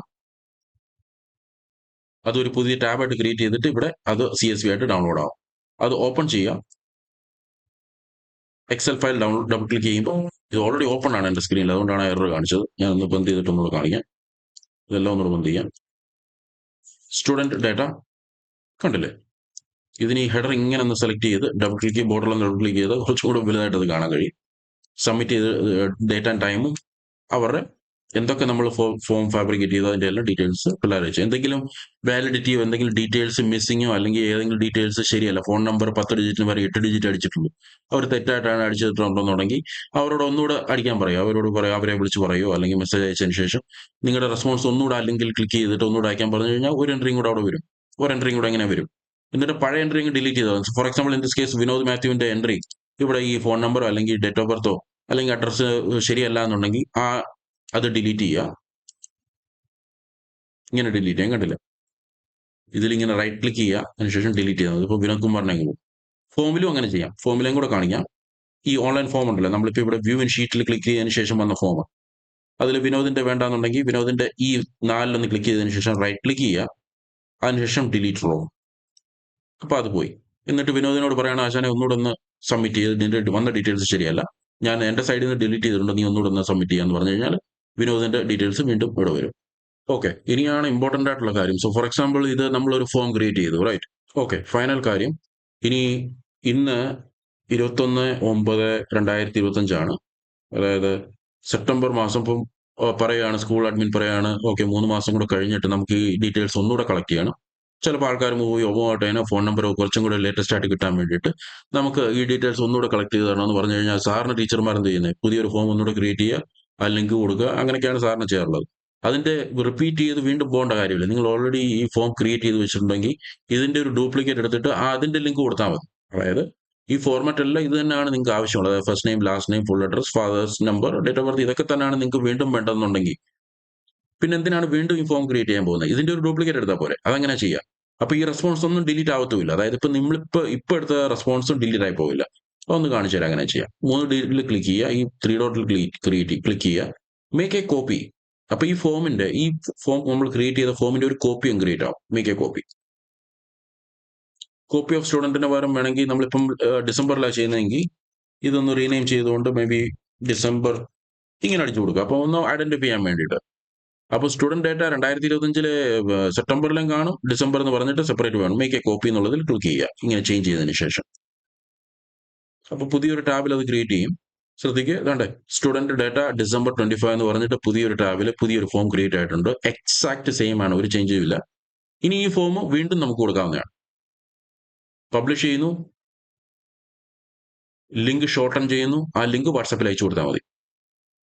അതൊരു പുതിയ ടാബായിട്ട് ക്രിയേറ്റ് ചെയ്തിട്ട് ഇവിടെ അത് CSV ആയിട്ട് ഡൗൺലോഡ് ആവും. അത് ഓപ്പൺ ചെയ്യാം. എക്സൽ ഫയൽ ഡബിൾ ക്ലിക്ക് ചെയ്യുമ്പോൾ ഇത് ഓൾറെഡി ഓപ്പൺ ആണ് എൻ്റെ സ്ക്രീനിൽ, അതുകൊണ്ടാണ് എറർ കാണിച്ചത്. ഞാൻ ഒന്ന് ബന്ദ് ചെയ്തിട്ട് ഒന്നുകൂടെ കാണിക്കാം. ഇതെല്ലാം ഒന്നുകൂടെ ബന്ദ് ചെയ്യാം. സ്റ്റുഡൻറ് ഡാറ്റ കണ്ടില്ലേ? ഇതിന് ഈ ഹെഡർ ഇങ്ങനെ ഒന്ന് സെലക്ട് ചെയ്ത് ഡബിൾ ക്ലിക്ക് ബോർഡറിലൊന്ന് ഡബിൾ ക്ലിക്ക് ചെയ്ത് കുറച്ചും കൂടെ വലുതായിട്ട് അത് കാണാൻ കഴിയും. സബ്മിറ്റ് ചെയ്ത് ഡേറ്റ് ആൻഡ് ടൈമും അവരുടെ എന്തൊക്കെ നമ്മൾ ഫോം ഫാബ്രിക്കേറ്റ് ചെയ്തോ അതിൻ്റെ എല്ലാം ഡീറ്റെയിൽസ് പിള്ളേർ വെച്ചു. എന്തെങ്കിലും വാലിഡിറ്റിയോ എന്തെങ്കിലും ഡീറ്റെയിൽസ് മിസ്സിങ്ങോ അല്ലെങ്കിൽ ഏതെങ്കിലും ഡീറ്റെയിൽസ് ശരിയല്ല, ഫോൺ നമ്പർ 10 ഡിജിറ്റിന് വരെ 8 ഡിജിറ്റ് അടിച്ചിട്ടുള്ളൂ, അവർ തെറ്റായിട്ടാണ് അടിച്ചിട്ടുണ്ടെന്നുണ്ടെങ്കിൽ അവരോട് ഒന്നുകൂടെ അടിക്കാൻ പറയുക. അവരോട് പറയാം, അവരെ വിളിച്ച് പറയുമോ അല്ലെങ്കിൽ മെസ്സേജ് അയച്ചതിന് ശേഷം നിങ്ങളുടെ റെസ്പോൺസ് ഒന്നുകൂടെ അല്ലെങ്കിൽ ക്ലിക്ക് ചെയ്തിട്ട് ഒന്നുകൂടെ അയക്കാൻ പറഞ്ഞു കഴിഞ്ഞാൽ ഒരു എൻട്രിയും കൂടെ അവിടെ വരും. ഒരു എൻട്രിയും കൂടെ എങ്ങനെ വരും. എന്നിട്ട് പഴയ എൻട്രി ഡിലീറ്റ് ചെയ്തത്. For example in this case Vinod മാത്യുവിന്റെ എൻട്രി ഇവിടെ ഈ ഫോൺ നമ്പറോ അല്ലെങ്കിൽ ഡേറ്റ് ഓഫ് ബർത്തോ അല്ലെങ്കിൽ അഡ്രസ്സ് ശരിയല്ല എന്നുണ്ടെങ്കിൽ അത് ഡിലീറ്റ് ചെയ്യുക. ഇങ്ങനെ ഡിലീറ്റ് ചെയ്യാൻ കണ്ടില്ല. ഇതിലിങ്ങനെ റൈറ്റ് ക്ലിക്ക് ചെയ്യുക, അതിനുശേഷം ഡിലീറ്റ് ചെയ്യുന്നത്. ഇപ്പോൾ വിനോദ് കുമാറിനെങ്കിൽ ഫോമിലും അങ്ങനെ ചെയ്യാം. ഫോമിലേയും കൂടെ കാണിക്കാം. ഈ ഓൺലൈൻ ഫോം ഉണ്ടല്ലോ, നമ്മളിപ്പോൾ ഇവിടെ വ്യൂ ഇൻ ഷീറ്റിൽ ക്ലിക്ക് ചെയ്തതിന് ശേഷം വന്ന ഫോം, അതിൽ വിനോദിന്റെ വേണ്ടാന്നുണ്ടെങ്കിൽ വിനോദിന്റെ ഈ 4 ക്ലിക്ക് ചെയ്തതിന് ശേഷം റൈറ്റ് ക്ലിക്ക് ചെയ്യുക, അതിനുശേഷം ഡിലീറ്റ് റോ. അപ്പോൾ അത് പോയി. എന്നിട്ട് വിനോദിനോട് പറയണം, ആശാനെ ഒന്നുകൂടെ ഒന്ന് സബ്മിറ്റ് ചെയ്ത് ഇതിന്റെ വന്ന ഡീറ്റെയിൽസ് ശരിയല്ല, ഞാൻ എൻ്റെ സൈഡിൽ നിന്ന് ഡിലീറ്റ് ചെയ്തിട്ടുണ്ട്, നീ ഒന്നുകൂടെ ഒന്ന് സബ്മിറ്റ് ചെയ്യാന്ന് പറഞ്ഞു കഴിഞ്ഞാൽ വിനോദിന്റെ ഡീറ്റെയിൽസ് വീണ്ടും ഇവിടെ വരും. ഓക്കെ, ഇനിയാണ് ഇമ്പോർട്ടൻ്റ് ആയിട്ടുള്ള കാര്യം. സോ ഫോർ എക്സാമ്പിൾ ഇത് നമ്മളൊരു ഫോം ക്രിയേറ്റ് ചെയ്തു, റൈറ്റ്? ഓക്കെ, ഫൈനൽ കാര്യം. ഇനി ഇന്ന് 21/9/2025 അതായത് സെപ്റ്റംബർ മാസം. ഇപ്പം പറയുകയാണ്, സ്കൂൾ അഡ്മിൻ പറയുകയാണ്, ഓക്കെ 3 മാസം കൂടെ കഴിഞ്ഞിട്ട് നമുക്ക് ഈ ഡീറ്റെയിൽസ് ഒന്നുകൂടെ കളക്ട് ചെയ്യണം. ചിലപ്പോൾ ആൾക്കാർ മൂവ് ആവട്ടെ, ഫോൺ നമ്പർ കുറച്ചും കൂടെ ലേറ്റസ്റ്റ് ആയിട്ട് കിട്ടാൻ വേണ്ടിയിട്ട് നമുക്ക് ഈ ഡീറ്റെയിൽസ് ഒന്നുകൂടെ കളക്ട് ചെയ്ത് തരണമെന്ന് പറഞ്ഞു കഴിഞ്ഞാൽ സാറിന് ടീച്ചർമാർ എന്ത് ചെയ്യുന്നത്, പുതിയൊരു ഫോം ഒന്നുകൂടെ ക്രിയേറ്റ് ചെയ്യുക, ആ ലിങ്ക് കൊടുക്കുക, അങ്ങനെയൊക്കെയാണ് സാറിന് ചെയ്യാറുള്ളത്. അതിന്റെ റിപ്പീറ്റ് ചെയ്ത് വീണ്ടും പോകേണ്ട കാര്യമില്ല. നിങ്ങൾ ഓൾറെഡി ഈ ഫോം ക്രിയേറ്റ് ചെയ്ത് വെച്ചിട്ടുണ്ടെങ്കിൽ ഇതിന്റെ ഒരു ഡ്യൂപ്ലിക്കേറ്റ് എടുത്തിട്ട് അതിന്റെ ലിങ്ക് കൊടുത്താൽ മതി. അതായത് ഈ ഫോർമാറ്റ് എല്ലാം ഇത് തന്നെയാണ് നിങ്ങൾക്ക് ആവശ്യമുള്ളത്. അതായത് first name, last name, full address, father's number, date of birth, ഇതൊക്കെ തന്നെയാണ് നിങ്ങൾക്ക് വീണ്ടും വേണ്ടതെന്നുണ്ടെങ്കിൽ പിന്നെ എന്തിനാണ് വീണ്ടും ഈ ഫോം ക്രിയേറ്റ് ചെയ്യാൻ പോകുന്നത്? ഇതിന്റെ ഒരു ഡ്യൂപ്ലിക്കേറ്റ് എടുത്താൽ പോരെ. അതങ്ങനെ ചെയ്യാം. അപ്പൊ ഈ റെസ്പോൺസ് ഒന്നും ഡിലീറ്റ് ആവത്തുമില്ല. അതായത് ഇപ്പൊ ഇപ്പൊ എടുത്ത റെസ്പോൺസും ഡിലീറ്റ് ആയി പോവില്ല. ഒന്ന് കാണിച്ചു തരാം അങ്ങനെ ചെയ്യാം. 3 ഡിജിറ്റിൽ ക്ലിക്ക് ചെയ്യുക, ഈ 3 ഡോട്ടിൽ ക്ലിക്ക് ചെയ്യുക, മേക്ക് എ കോപ്പി. അപ്പൊ ഈ ഫോം നമ്മൾ ക്രിയേറ്റ് ചെയ്ത ഫോമിന്റെ ഒരു കോപ്പിയും ക്രിയേറ്റ് ആവും. മേക്ക് എ കോപ്പി ഓഫ് സ്റ്റുഡന്റിന് പകരം വേണമെങ്കിൽ നമ്മളിപ്പം ഡിസംബറിലാണ് ചെയ്യുന്നതെങ്കിൽ ഇതൊന്ന് റീനെയിം ചെയ്തുകൊണ്ട് മേ ബി ഡിസംബർ ഇങ്ങനെ അടിച്ചു കൊടുക്കുക. അപ്പോൾ ഒന്ന് ഐഡന്റിഫൈ ചെയ്യാൻ വേണ്ടിയിട്ട്. അപ്പോൾ സ്റ്റുഡന്റ് ഡേറ്റ 2025 സെപ്റ്റംബറിലും കാണും, ഡിസംബർ എന്ന് പറഞ്ഞിട്ട് സെപ്പറേറ്റ് വേണം. മേക്ക് എ കോപ്പി എന്നുള്ളതിൽ ക്ലിക്ക് ചെയ്യുക, ഇങ്ങനെ ചേഞ്ച് ചെയ്തതിന് ശേഷം. അപ്പോൾ പുതിയൊരു ടാബിൽ അത് ക്രിയേറ്റ് ചെയ്യും. ശ്രദ്ധിക്കുക, ഇതാണ്ടേ സ്റ്റുഡന്റ് ഡേറ്റ December 25 എന്ന് പറഞ്ഞിട്ട് പുതിയൊരു ടാബിൽ പുതിയൊരു ഫോം ക്രിയേറ്റ് ആയിട്ടുണ്ട്. എക്സാക്ട് സെയിം ആണ്, ഒരു ചേഞ്ചും ഇല്ല. ഇനി ഈ ഫോം വീണ്ടും നമുക്ക് കൊടുക്കാവുന്നതാണ്. പബ്ലിഷ് ചെയ്യുന്നു, ലിങ്ക് ഷോർട്ടൺ ചെയ്യുന്നു, ആ ലിങ്ക് വാട്സാപ്പിൽ അയച്ചു കൊടുത്താൽ മതി.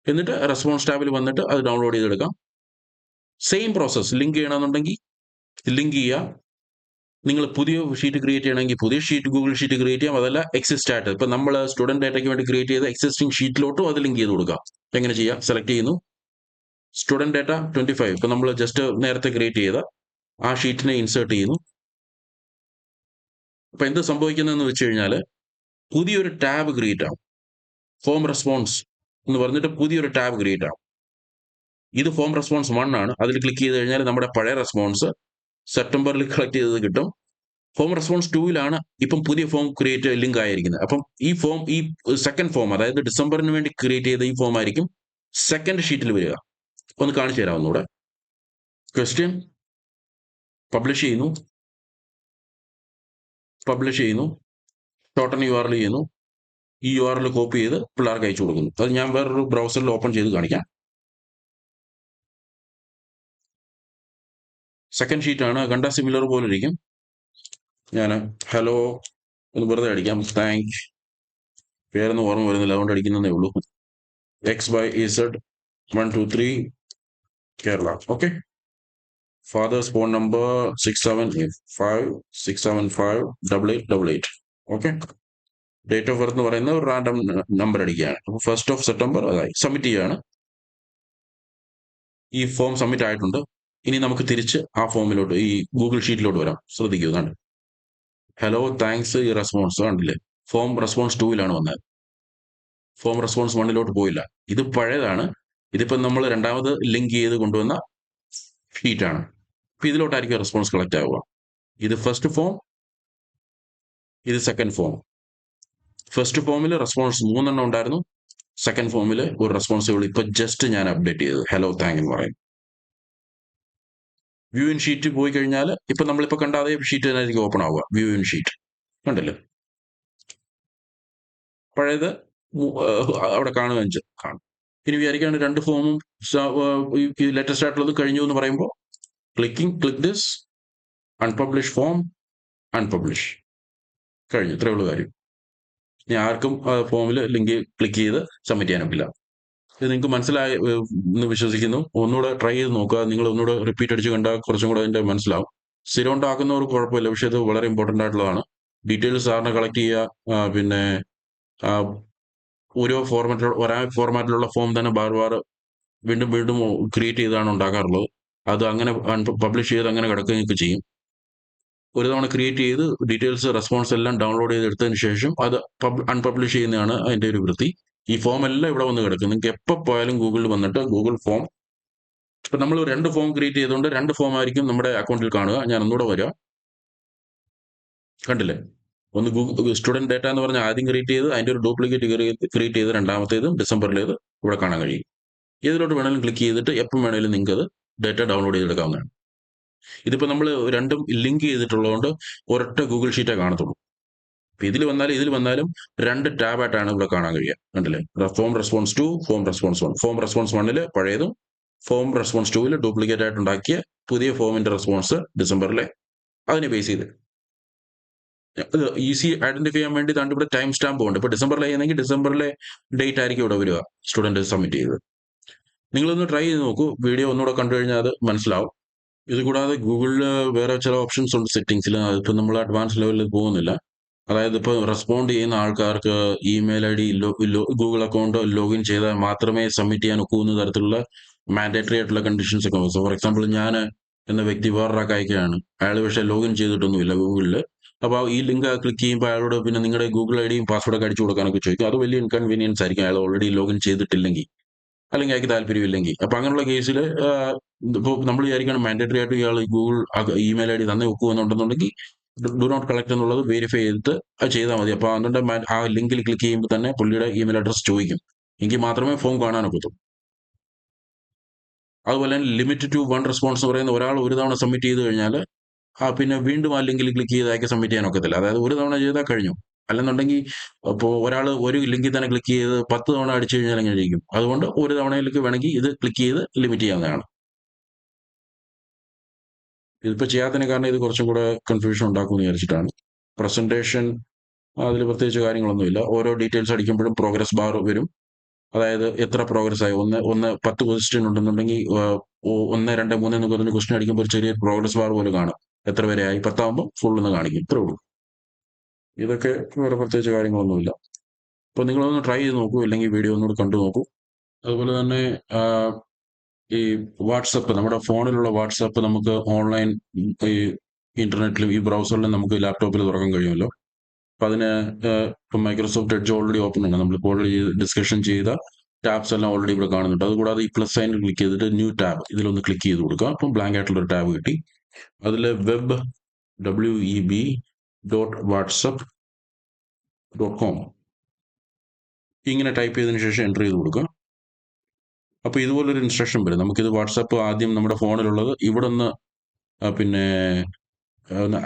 എന്നിട്ട് റെസ്പോൺസ് ടാബിൽ വന്നിട്ട് അത് ഡൗൺലോഡ് ചെയ്തെടുക്കാം. Same process. ലിങ്ക് ചെയ്യണമെന്നുണ്ടെങ്കിൽ ലിങ്ക് ചെയ്യുക. നിങ്ങൾ പുതിയ ഷീറ്റ് ക്രിയേറ്റ് ചെയ്യണമെങ്കിൽ പുതിയ ഷീറ്റ്, ഗൂഗിൾ ഷീറ്റ് ക്രിയേറ്റ് ചെയ്യാം. അതല്ല എക്സിസ്റ്റ് ആയിട്ട് ഇപ്പം നമ്മൾ സ്റ്റുഡന്റ് ഡേറ്റയ്ക്ക് വേണ്ടി ക്രിയേറ്റ് ചെയ്ത എക്സിസ്റ്റിംഗ് ഷീറ്റിലോട്ടും അത് ലിങ്ക് ചെയ്ത് കൊടുക്കാം. എങ്ങനെ ചെയ്യാം? സെലക്ട് ചെയ്യുന്നു, സ്റ്റുഡന്റ് ഡേറ്റ 25 ഇപ്പം നമ്മൾ ജസ്റ്റ് നേരത്തെ ക്രിയേറ്റ് ചെയ്ത ആ ഷീറ്റിനെ ഇൻസേർട്ട് ചെയ്യുന്നു. അപ്പൊ എന്ത് സംഭവിക്കുന്നതെന്ന് വെച്ച് കഴിഞ്ഞാൽ പുതിയൊരു ടാബ് ക്രിയേറ്റ് ആവും. ഫോം റെസ്പോൺസ് എന്ന് പറഞ്ഞിട്ട് പുതിയൊരു ടാബ് ക്രിയേറ്റ് ആവും. ഇത് ഫോം റെസ്പോൺസ് 1 ആണ്. അതിൽ ക്ലിക്ക് ചെയ്ത് കഴിഞ്ഞാൽ നമ്മുടെ പഴയ റെസ്പോൺസ് സെപ്റ്റംബറിൽ കളക്ട് ചെയ്തത് കിട്ടും. ഫോം റെസ്പോൺസ് 2 ഇപ്പം പുതിയ ഫോം ക്രിയേറ്റ് ലിങ്ക് ആയിരിക്കുന്നത്. അപ്പം ഈ സെക്കൻഡ് ഫോം, അതായത് ഡിസംബറിന് വേണ്ടി ക്രിയേറ്റ് ചെയ്ത ഈ ഫോം ആയിരിക്കും സെക്കൻഡ് ഷീറ്റിൽ വരിക. ഒന്ന് കാണിച്ചു തരാം ഒന്നുകൂടെ. ക്വസ്റ്റ്യൻ പബ്ലിഷ് ചെയ്യുന്നു, ഷോർട്ടൺ URL ചെയ്യുന്നു, ഈ URL കോപ്പി ചെയ്ത് പിള്ളേർക്ക് അയച്ചു കൊടുക്കുന്നു. അത് ഞാൻ വേറൊരു ബ്രൗസറിൽ ഓപ്പൺ ചെയ്ത് കാണിക്കാം. സെക്കൻഡ് ഷീറ്റാണ്, കണ്ട സിമിലർ പോലെ ഇരിക്കും. ഞാൻ ഹലോ എന്ന് വെറുതെ അടിക്കാം, താങ്ക്, പേരൊന്നും ഓർമ്മ വരുന്നില്ല അതുകൊണ്ട് അടിക്കുന്നതേ ഉള്ളൂ. XYZ 123 Kerala. Okay, father's phone number 6756758888. Okay, date of birth എന്ന് പറയുന്നത് ഒരു റാൻഡം നമ്പർ അടിക്കുകയാണ്. അപ്പോൾ 1st of September അതായി സബ്മിറ്റ് ചെയ്യുകയാണ്. ഈ ഫോം സബ്മിറ്റ് ആയിട്ടുണ്ട്. ഇനി നമുക്ക് തിരിച്ച് ആ ഫോമിലോട്ട്, ഈ ഗൂഗിൾ ഷീറ്റിലോട്ട് വരാം. ശ്രദ്ധിക്കൂ, ഇതാണ് ഹലോ താങ്ക്സ് ഈ റെസ്പോൺസ് കണ്ടില്ലേ, ഫോം റെസ്പോൺസ് 2ലാണ് വന്നത്. ഫോം റെസ്പോൺസ് 1ലോട്ട് പോയില്ല. ഇത് പഴയതാണ്. ഇതിപ്പം നമ്മൾ രണ്ടാമത് ലിങ്ക് ചെയ്ത് കൊണ്ടുവന്ന ഷീറ്റാണ്. അപ്പം ഇതിലോട്ടായിരിക്കും റെസ്പോൺസ് കളക്ട് ആവുക. ഇത് ഫസ്റ്റ് ഫോം, ഇത് സെക്കൻഡ് ഫോം. ഫസ്റ്റ് ഫോമിൽ റെസ്പോൺസ് 3 ഉണ്ടായിരുന്നു. സെക്കൻഡ് ഫോമിൽ ഒരു റെസ്പോൺസിബിൾ ഇപ്പൊ ജസ്റ്റ് ഞാൻ അപ്ഡേറ്റ് ചെയ്തത് ഹലോ താങ്ക് എന്ന് പറയും. വ്യൂ ഇൻ ഷീറ്റ് പോയി കഴിഞ്ഞാൽ ഇപ്പൊ നമ്മളിപ്പോ കണ്ട അതേ ഷീറ്റ് തന്നെ ആയിരിക്കും ഓപ്പൺ ആവുക. വ്യൂ ഇൻ ഷീറ്റ് കണ്ടല്ലോ, പഴയത് അവിടെ കാണുക കാണും. ഇനി വിചാരിക്കാണ് 2 ഫോമും ലേറ്റസ്റ്റ് ആയിട്ടുള്ളത് കഴിഞ്ഞു എന്ന് പറയുമ്പോൾ ക്ലിക്ക് ദിസ് അൺപബ്ലിഷ് ഫോം, അൺപബ്ലിഷ് കഴിഞ്ഞു. ഇത്രേ ഉള്ളൂ കാര്യം. ഇനി ആർക്കും ഫോമിൽ ലിങ്ക് ക്ലിക്ക് ചെയ്ത് സബ്മിറ്റ് ചെയ്യാനൊക്കില്ല. ഇത് നിങ്ങൾക്ക് മനസ്സിലായി എന്ന് വിശ്വസിക്കുന്നു. ഒന്നുകൂടെ ട്രൈ ചെയ്ത് നോക്കുക. നിങ്ങൾ ഒന്നുകൂടെ റിപ്പീറ്റ് അടിച്ച് കണ്ടാൽ കുറച്ചും കൂടെ അതിന്റെ മനസ്സിലാവും. സ്ഥിരം ഉണ്ടാക്കുന്നവർക്ക് കുഴപ്പമില്ല, പക്ഷെ ഇത് വളരെ ഇമ്പോർട്ടൻ്റ് ആയിട്ടുള്ളതാണ്. ഡീറ്റെയിൽസ് സാറിന് കളക്ട് ചെയ്യുക. പിന്നെ ഓരോ ഫോർമാറ്റിലുള്ള ഫോം തന്നെ ബാർ വീണ്ടും വീണ്ടും ക്രിയേറ്റ് ചെയ്താണ് ഉണ്ടാക്കാറുള്ളത്. അത് അങ്ങനെ പബ്ലിഷ് ചെയ്ത് അങ്ങനെ കിടക്കുകയൊക്കെ ചെയ്യും. ഒരു തവണ ക്രിയേറ്റ് ചെയ്ത് ഡീറ്റെയിൽസ് റെസ്പോൺസ് എല്ലാം ഡൗൺലോഡ് ചെയ്തെടുത്തതിന് ശേഷം അത് അൺപബ്ലിഷ് ചെയ്യുന്നതാണ് അതിന്റെ ഒരു വൃത്തി. ഈ ഫോം എല്ലാം ഇവിടെ വന്ന് കിടക്കും. നിങ്ങൾക്ക് എപ്പോൾ പോയാലും ഗൂഗിളിൽ വന്നിട്ട് ഗൂഗിൾ ഫോം, ഇപ്പൊ നമ്മൾ 2 ഫോം ക്രിയേറ്റ് ചെയ്തുകൊണ്ട് 2 ഫോം ആയിരിക്കും നമ്മുടെ അക്കൗണ്ടിൽ കാണുക. ഞാൻ ഒന്നുകൂടെ വരാം, കണ്ടില്ലേ, ഒന്ന് ഗൂഗിൾ സ്റ്റുഡന്റ് ഡേറ്റ എന്ന് പറഞ്ഞാൽ ആദ്യം ക്രിയേറ്റ് ചെയ്ത് അതിന്റെ ഒരു ഡ്യൂപ്ലിക്കേറ്റ് ക്രിയേറ്റ് ചെയ്ത് രണ്ടാമത്തേതും ഡിസംബറിലേത് ഇവിടെ കാണാൻ കഴിയും. ഏതിലോട്ട് വേണമെങ്കിലും ക്ലിക്ക് ചെയ്തിട്ട് എപ്പം വേണമെങ്കിലും നിങ്ങൾക്ക് അത് ഡേറ്റ ഡൗൺലോഡ് ചെയ്തെടുക്കാവുന്നതാണ്. ഇതിപ്പോൾ നമ്മൾ രണ്ടും ലിങ്ക് ചെയ്തിട്ടുള്ളതുകൊണ്ട് ഒരൊറ്റ ഗൂഗിൾ ഷീറ്റേ കാണത്തുള്ളൂ. ഇതിൽ വന്നാലും 2 ടാബായിട്ടാണ് ഇവിടെ കാണാൻ കഴിയുക. കണ്ടില്ലേ, form response 2, form response 1. Form response 1 പഴയതും, ഫോം റെസ്പോൺസ് 2 ഡ്യൂപ്ലിക്കേറ്റ് ആയിട്ട് ഉണ്ടാക്കിയ പുതിയ ഫോമിന്റെ റെസ്പോൺസ് ഡിസംബറിലെ, അതിനെ ബേസ് ചെയ്ത് ഈസി ഐഡന്റിഫൈ ചെയ്യാൻ വേണ്ടി താണ്ട് ഇവിടെ ടൈം സ്റ്റാമ്പ് ഉണ്ട്. ഇപ്പൊ ഡിസംബറിൽ ചെയ്യുന്നെങ്കിൽ ഡിസംബറിലെ ഡേറ്റ് ആയിരിക്കും ഇവിടെ വരിക സ്റ്റുഡന്റ് സബ്മിറ്റ് ചെയ്തത്. നിങ്ങളൊന്ന് ട്രൈ ചെയ്ത് നോക്കൂ. വീഡിയോ ഒന്നുകൂടെ കണ്ടു കഴിഞ്ഞാൽ അത് മനസ്സിലാവും. ഇത് കൂടാതെ ഗൂഗിളിൽ വേറെ ചില ഓപ്ഷൻസ് ഉണ്ട് സെറ്റിംഗ്സിൽ. അതിപ്പോൾ നമ്മൾ അഡ്വാൻസ് ലെവലിൽ പോകുന്നില്ല. അതായത് ഇപ്പോൾ റെസ്പോണ്ട് ചെയ്യുന്ന ആൾക്കാർക്ക് email ID Google account login ചെയ്താൽ മാത്രമേ സബ്മിറ്റ് ചെയ്യാൻ ഒക്കൂ എന്ന തരത്തിലുള്ള മാൻഡേറ്ററി ആയിട്ടുള്ള കണ്ടീഷൻസ് ഒക്കെ. ഫോർ എക്സാമ്പിൾ, ഞാൻ എന്ന വ്യക്തി വേറൊരാൾക്ക് അയക്കുകയാണ്, അയാൾ പക്ഷേ ലോഗിൻ ചെയ്തിട്ടൊന്നുമില്ല ഗൂഗിളിൽ. അപ്പോൾ ഈ ലിങ്ക് ക്ലിക്ക് ചെയ്യുമ്പോൾ അയാളോട് പിന്നെ നിങ്ങളുടെ ഗൂഗിൾ IDയും പാസ്വേഡൊക്കെ അടിച്ചു കൊടുക്കാനൊക്കെ ചോദിക്കും. അത് വലിയ ഇൻകൺവീനിയൻസ് ആയിരിക്കും അയാൾ ഓൾറെഡി ലോഗിൻ ചെയ്തിട്ടില്ലെങ്കിൽ, അല്ലെങ്കിൽ അയാൾക്ക് താല്പര്യമില്ലെങ്കിൽ. അപ്പൊ അങ്ങനെയുള്ള കേസിൽ ഇപ്പോൾ നമ്മൾ വിചാരിക്കണം മാൻഡേറ്ററി ആയിട്ട് ഇയാൾ ഗൂഗിൾ ഇമെയിൽ ID തന്നെ വെക്കുമെന്നുണ്ടെന്നുണ്ടെങ്കിൽ ഡു നോട്ട് കളക്ട് എന്നുള്ളത് വെരിഫൈ ചെയ്തിട്ട് അത് ചെയ്താൽ മതി. അപ്പോൾ അതുകൊണ്ട് ആ ലിങ്കിൽ ക്ലിക്ക് ചെയ്യുമ്പോൾ തന്നെ പുള്ളിയുടെ ഇമെയിൽ അഡ്രസ് ചോദിക്കും, എങ്കിൽ മാത്രമേ ഫോം കാണാനൊക്കത്തുള്ളൂ. അതുപോലെ തന്നെ ലിമിറ്റ് ടു 1 റെസ്പോൺസ് എന്ന് പറയുന്ന ഒരാൾ ഒരു തവണ സബ്മിറ്റ് ചെയ്ത് കഴിഞ്ഞാൽ പിന്നെ വീണ്ടും ആ ലിങ്കിൽ ക്ലിക്ക് ചെയ്ത് അയക്കി സബ്മിറ്റ് ചെയ്യാൻ ഒക്കത്തില്ല. അതായത് ഒരു തവണ ചെയ്താൽ കഴിഞ്ഞു. അല്ലെന്നുണ്ടെങ്കിൽ ഇപ്പോൾ ഒരാൾ ഒരു ലിങ്കിൽ തന്നെ ക്ലിക്ക് ചെയ്ത് 10 തവണ അടിച്ചു കഴിഞ്ഞാൽ എങ്ങനെ ഇരിക്കും? അതുകൊണ്ട് ഒരു തവണയിലേക്ക് വേണമെങ്കിൽ ഇത് ക്ലിക്ക് ചെയ്ത് ലിമിറ്റ് ചെയ്യാവുന്നതാണ്. ഇതിപ്പോൾ ചെയ്യാത്തതിന് കാരണം ഇത് കുറച്ചും കൂടെ കൺഫ്യൂഷൻ ഉണ്ടാക്കുമെന്ന് വിചാരിച്ചിട്ടാണ്. പ്രസന്റേഷൻ അതിൽ പ്രത്യേകിച്ച് കാര്യങ്ങളൊന്നുമില്ല. ഓരോ ഡീറ്റെയിൽസ് അടിക്കുമ്പോഴും പ്രോഗ്രസ് ബാർ വരും. അതായത് എത്ര പ്രോഗ്രസ് ആയി, 10 ക്വസ്റ്റ്യൻ ഉണ്ടെന്നുണ്ടെങ്കിൽ 1, 2, 3 എന്നൊക്കെ പറഞ്ഞ് ക്വസ്റ്റ്യൻ അടിക്കുമ്പോൾ ഒരു ചെറിയ പ്രോഗ്രസ് ബാർ പോലെ കാണും. എത്ര വരെ ആയി, 10 ആകുമ്പോൾ ഫുൾ എന്ന് കാണിക്കും. ഇത്രേ ഉള്ളൂ. ഇതൊക്കെ വേറെ പ്രത്യേകിച്ച് കാര്യങ്ങളൊന്നുമില്ല. അപ്പോൾ നിങ്ങളൊന്ന് ട്രൈ ചെയ്ത് നോക്കൂ, ഇല്ലെങ്കിൽ വീഡിയോ ഒന്നുകൂടി കണ്ടു നോക്കൂ. അതുപോലെ തന്നെ ഈ വാട്സപ്പ്, നമ്മുടെ ഫോണിലുള്ള വാട്സപ്പ് നമുക്ക് ഓൺലൈൻ ഈ ഇന്റർനെറ്റിലും ഈ ബ്രൗസറിലും നമുക്ക് ലാപ്ടോപ്പിൽ തുറക്കാൻ കഴിയുമല്ലോ. അപ്പം അതിന് ഇപ്പം മൈക്രോസോഫ്റ്റ് എഡ്ജ് ഓൾറെഡി ഓപ്പൺ ആണ്. നമ്മളിപ്പോൾ ഓൾറെഡി ഡിസ്കഷൻ ചെയ്ത ടാബ്സ് എല്ലാം ഓൾറെഡി ഇവിടെ കാണുന്നുണ്ട്. അതുകൂടാതെ ഈ പ്ലസ് സൈനിൽ ക്ലിക്ക് ചെയ്തിട്ട് ന്യൂ ടാബ് ഇതിലൊന്ന് ക്ലിക്ക് ചെയ്ത് കൊടുക്കുക. അപ്പം ബ്ലാങ്ക് ആയിട്ടുള്ള ഒരു ടാബ് കിട്ടി. അതിൽ web.whatsapp.com ഇങ്ങനെ ടൈപ്പ് ചെയ്തതിന് ശേഷം എൻ്റർ ചെയ്ത് കൊടുക്കുക. അപ്പോൾ ഇതുപോലൊരു ഇൻസ്ട്രക്ഷൻ വരും. നമുക്കിത് വാട്സപ്പ് ആദ്യം നമ്മുടെ ഫോണിലുള്ളത് ഇവിടെ ഒന്ന് പിന്നെ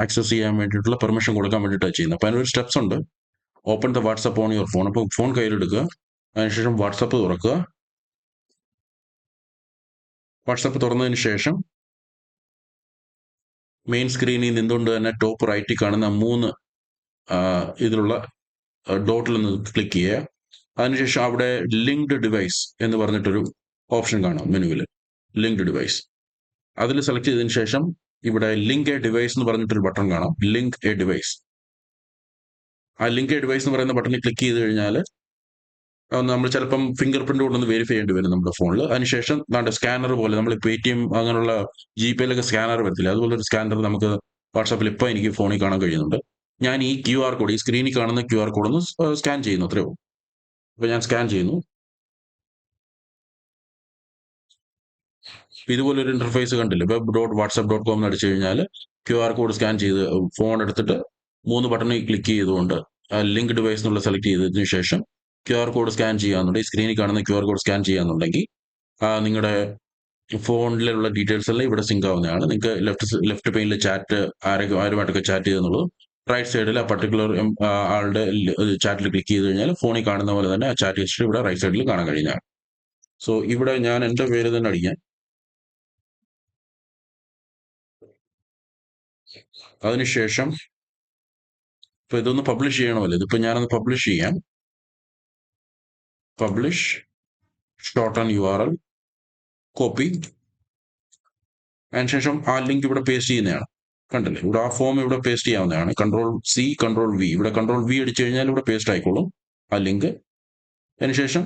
ആക്സസ് ചെയ്യാൻ വേണ്ടിയിട്ടുള്ള പെർമിഷൻ കൊടുക്കാൻ വേണ്ടിയിട്ടാണ് ചെയ്യുന്നത്. അപ്പോൾ അതിനൊരു സ്റ്റെപ്സ് ഉണ്ട്. Open the WhatsApp on your phone. അപ്പോൾ ഫോൺ കയ്യിലെടുക്കുക, അതിനുശേഷം വാട്സപ്പ് തുറക്കുക. വാട്സപ്പ് തുറന്നതിന് ശേഷം മെയിൻ സ്ക്രീനിൽ നിന്നുകൊണ്ട് തന്നെ ടോപ്പ് റൈറ്റിൽ കാണുന്ന 3 ഇതിലുള്ള ഡോട്ടിൽ ഒന്ന് ക്ലിക്ക് ചെയ്യുക. അതിനുശേഷം അവിടെ ലിങ്ക്ഡ് ഡിവൈസ് എന്ന് പറഞ്ഞിട്ടൊരു ഓപ്ഷൻ കാണാം മെനുവിൽ, ലിങ്ക്ഡ് ഡിവൈസ്. അതിൽ സെലക്ട് ചെയ്തതിന് ശേഷം ഇവിടെ ലിങ്ക് എ ഡിവൈസ് എന്ന് പറഞ്ഞിട്ടൊരു ബട്ടൺ കാണാം, ലിങ്ക് എ ഡിവൈസ്. ആ ലിങ്ക് എ ഡിവൈസ് എന്ന് പറയുന്ന ബട്ടണിൽ ക്ലിക്ക് ചെയ്ത് കഴിഞ്ഞാൽ നമ്മൾ ചിലപ്പം ഫിംഗർ പ്രിന്റ് കൊണ്ടൊന്ന് വെരിഫൈ ചെയ്യേണ്ടി വരും നമ്മുടെ ഫോണിൽ. അതിനുശേഷം സ്കാനർ പോലെ നമ്മൾ പേടിഎം അങ്ങനെയുള്ള ജിപേയിലൊക്കെ സ്കാനർ വരത്തില്ല, അതുപോലെ ഒരു സ്കാനർ നമുക്ക് വാട്സാപ്പിൽ ഇപ്പോൾ എനിക്ക് ഫോണിൽ കാണാൻ കഴിയുന്നുണ്ട്. ഞാൻ ഈ QR കോഡ്, ഈ സ്ക്രീനിൽ കാണുന്ന QR കോഡ് ഒന്ന് സ്കാൻ ചെയ്യുന്നു, അത്രയോ. അപ്പോൾ ഞാൻ സ്കാൻ ചെയ്യുന്നു. ഇതുപോലൊരു ഇന്റർഫേസ് കണ്ടില്ലേ, web.whatsapp.com എന്ന് അടിച്ചു കഴിഞ്ഞാൽ QR കോഡ് സ്കാൻ ചെയ്ത് ഫോൺ എടുത്തിട്ട് 3 ബട്ടണിൽ ക്ലിക്ക് ചെയ്തുകൊണ്ട് ലിങ്ക് ഡിവൈസ് എന്നുള്ള സെലക്ട് ചെയ്തതിനു ശേഷം QR കോഡ് സ്കാൻ ചെയ്യാന്നുണ്ടെങ്കിൽ, സ്ക്രീനിൽ കാണുന്ന QR കോഡ് സ്കാൻ ചെയ്യാന്നുണ്ടെങ്കിൽ നിങ്ങളുടെ ഫോണിലുള്ള ഡീറ്റെയിൽസ് എല്ലാം ഇവിടെ സിങ്ക് ആവുന്നതാണ്. നിങ്ങൾക്ക് ലെഫ്റ്റ് പെയിനിൽ ചാറ്റ് ആരുമായിട്ടൊക്കെ ചാറ്റ് ചെയ്തെന്നുള്ളത്, റൈറ്റ് സൈഡിൽ ആ പർട്ടിക്കുലർ ആളുടെ ചാറ്റിൽ ക്ലിക്ക് ചെയ്ത് കഴിഞ്ഞാൽ ഫോണിൽ കാണുന്ന പോലെ തന്നെ ആ ചാറ്റ് ഹിസ്റ്ററി ഇവിടെ റൈറ്റ് സൈഡിൽ കാണാൻ കഴിയുന്നതാണ്. സോ ഇവിടെ ഞാൻ എൻ്റെ പേര് തന്നെ അടിക്കാം. അതിനുശേഷം ഇപ്പൊ ഇതൊന്ന് പബ്ലിഷ് ചെയ്യണമല്ലോ, ഇതിപ്പോ ഞാനൊന്ന് പബ്ലിഷ് ചെയ്യാം. Publish short and URL copy. അതിനുശേഷം ആ ലിങ്ക് ഇവിടെ പേസ്റ്റ് ചെയ്യുന്നതാണ്. കണ്ടല്ലേ, ഇവിടെ ആ ഫോം ഇവിടെ പേസ്റ്റ് ചെയ്യാവുന്നതാണ്. Ctrl+C Ctrl+V, ഇവിടെ Ctrl+V അടിച്ചു കഴിഞ്ഞാൽ ഇവിടെ പേസ്റ്റ് ആയിക്കോളും ആ ലിങ്ക്. അതിനുശേഷം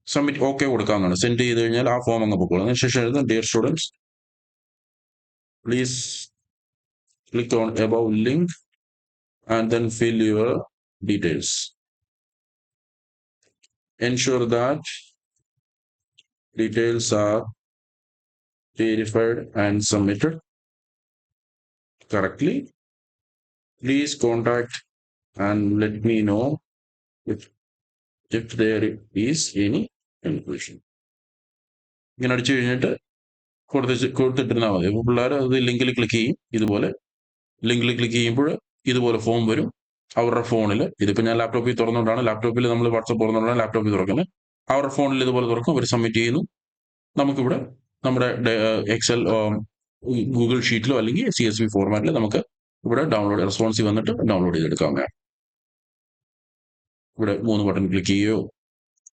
സബ്മിറ്റ് ഓക്കെ കൊടുക്കാവുന്നതാണ്. സെൻഡ് ചെയ്ത് കഴിഞ്ഞാൽ ആ ഫോം അങ്ങ് പൊക്കോളും. അതിനുശേഷം എഴുതാം, dear students, please click on above link and then fill your details. Ensure that details are verified and submitted correctly. Please contact and let me know if there is any confusion. ഇങ്ങനെ അടിച്ചു കഴിഞ്ഞിട്ട് കൊടുത്തിട്ടിരുന്നാൽ മതി. പിള്ളേർ അത് ലിങ്കിൽ ക്ലിക്ക് ചെയ്യും. ഇതുപോലെ ലിങ്കിൽ ക്ലിക്ക് ചെയ്യുമ്പോൾ ഇതുപോലെ ഫോം വരും അവരുടെ ഫോണിൽ. ഇതിപ്പോൾ ഞാൻ ലാപ്ടോപ്പിൽ തുറന്നുകൊണ്ടാണ്, ലാപ്ടോപ്പിൽ നമ്മൾ വാട്സപ്പ് തുറന്നുകൊണ്ടാണ് ലാപ്ടോപ്പിൽ തുറക്കുന്നത്. അവരുടെ ഫോണിൽ ഇതുപോലെ തുറക്കും, അവർ സബ്മിറ്റ് ചെയ്യുന്നു. നമുക്കിവിടെ നമ്മുടെ എക്സൽ ഗൂഗിൾ ഷീറ്റിലോ അല്ലെങ്കിൽ CSV ഫോർമാറ്റിൽ നമുക്ക് ഇവിടെ ഡൗൺലോഡ് റെസ്പോൺസീവ് വന്നിട്ട് ഡൗൺലോഡ് ചെയ്തെടുക്കാവുന്നതാണ്. ഇവിടെ 3 ബട്ടൺ ക്ലിക്ക് ചെയ്യുകയോ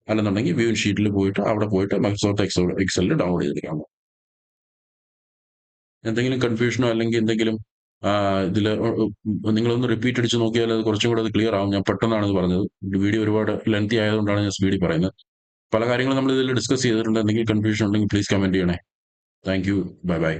അല്ലെന്നുണ്ടെങ്കിൽ വ്യൂ ഷീറ്റിൽ പോയിട്ട് അവിടെ പോയിട്ട് മൈക്രോസോഫ്റ്റ് എക്സലിൽ ഡൗൺലോഡ് ചെയ്തെടുക്കാമോ. എന്തെങ്കിലും കൺഫ്യൂഷനോ അല്ലെങ്കിൽ എന്തെങ്കിലും ഇതിൽ നിങ്ങളൊന്ന് റിപ്പീറ്റ് അടിച്ച് നോക്കിയാൽ അത് കുറച്ചും കൂടെ അത് ക്ലിയർ ആവും. ഞാൻ പെട്ടെന്നാണ് ഇത് പറഞ്ഞത്, വീഡിയോ ഒരുപാട് ലെങ്തി ആയതുകൊണ്ടാണ് ഞാൻ സ്പീഡിൽ പറയുന്നത്. പല കാര്യങ്ങളും നമ്മൾ ഇതിൽ ഡിസ്കസ് ചെയ്തിട്ടുണ്ട്. എന്തെങ്കിലും കൺഫ്യൂഷൻ ഉണ്ടെങ്കിൽ പ്ലീസ് കമന്റ് ചെയ്യണേ. Thank you, bye bye.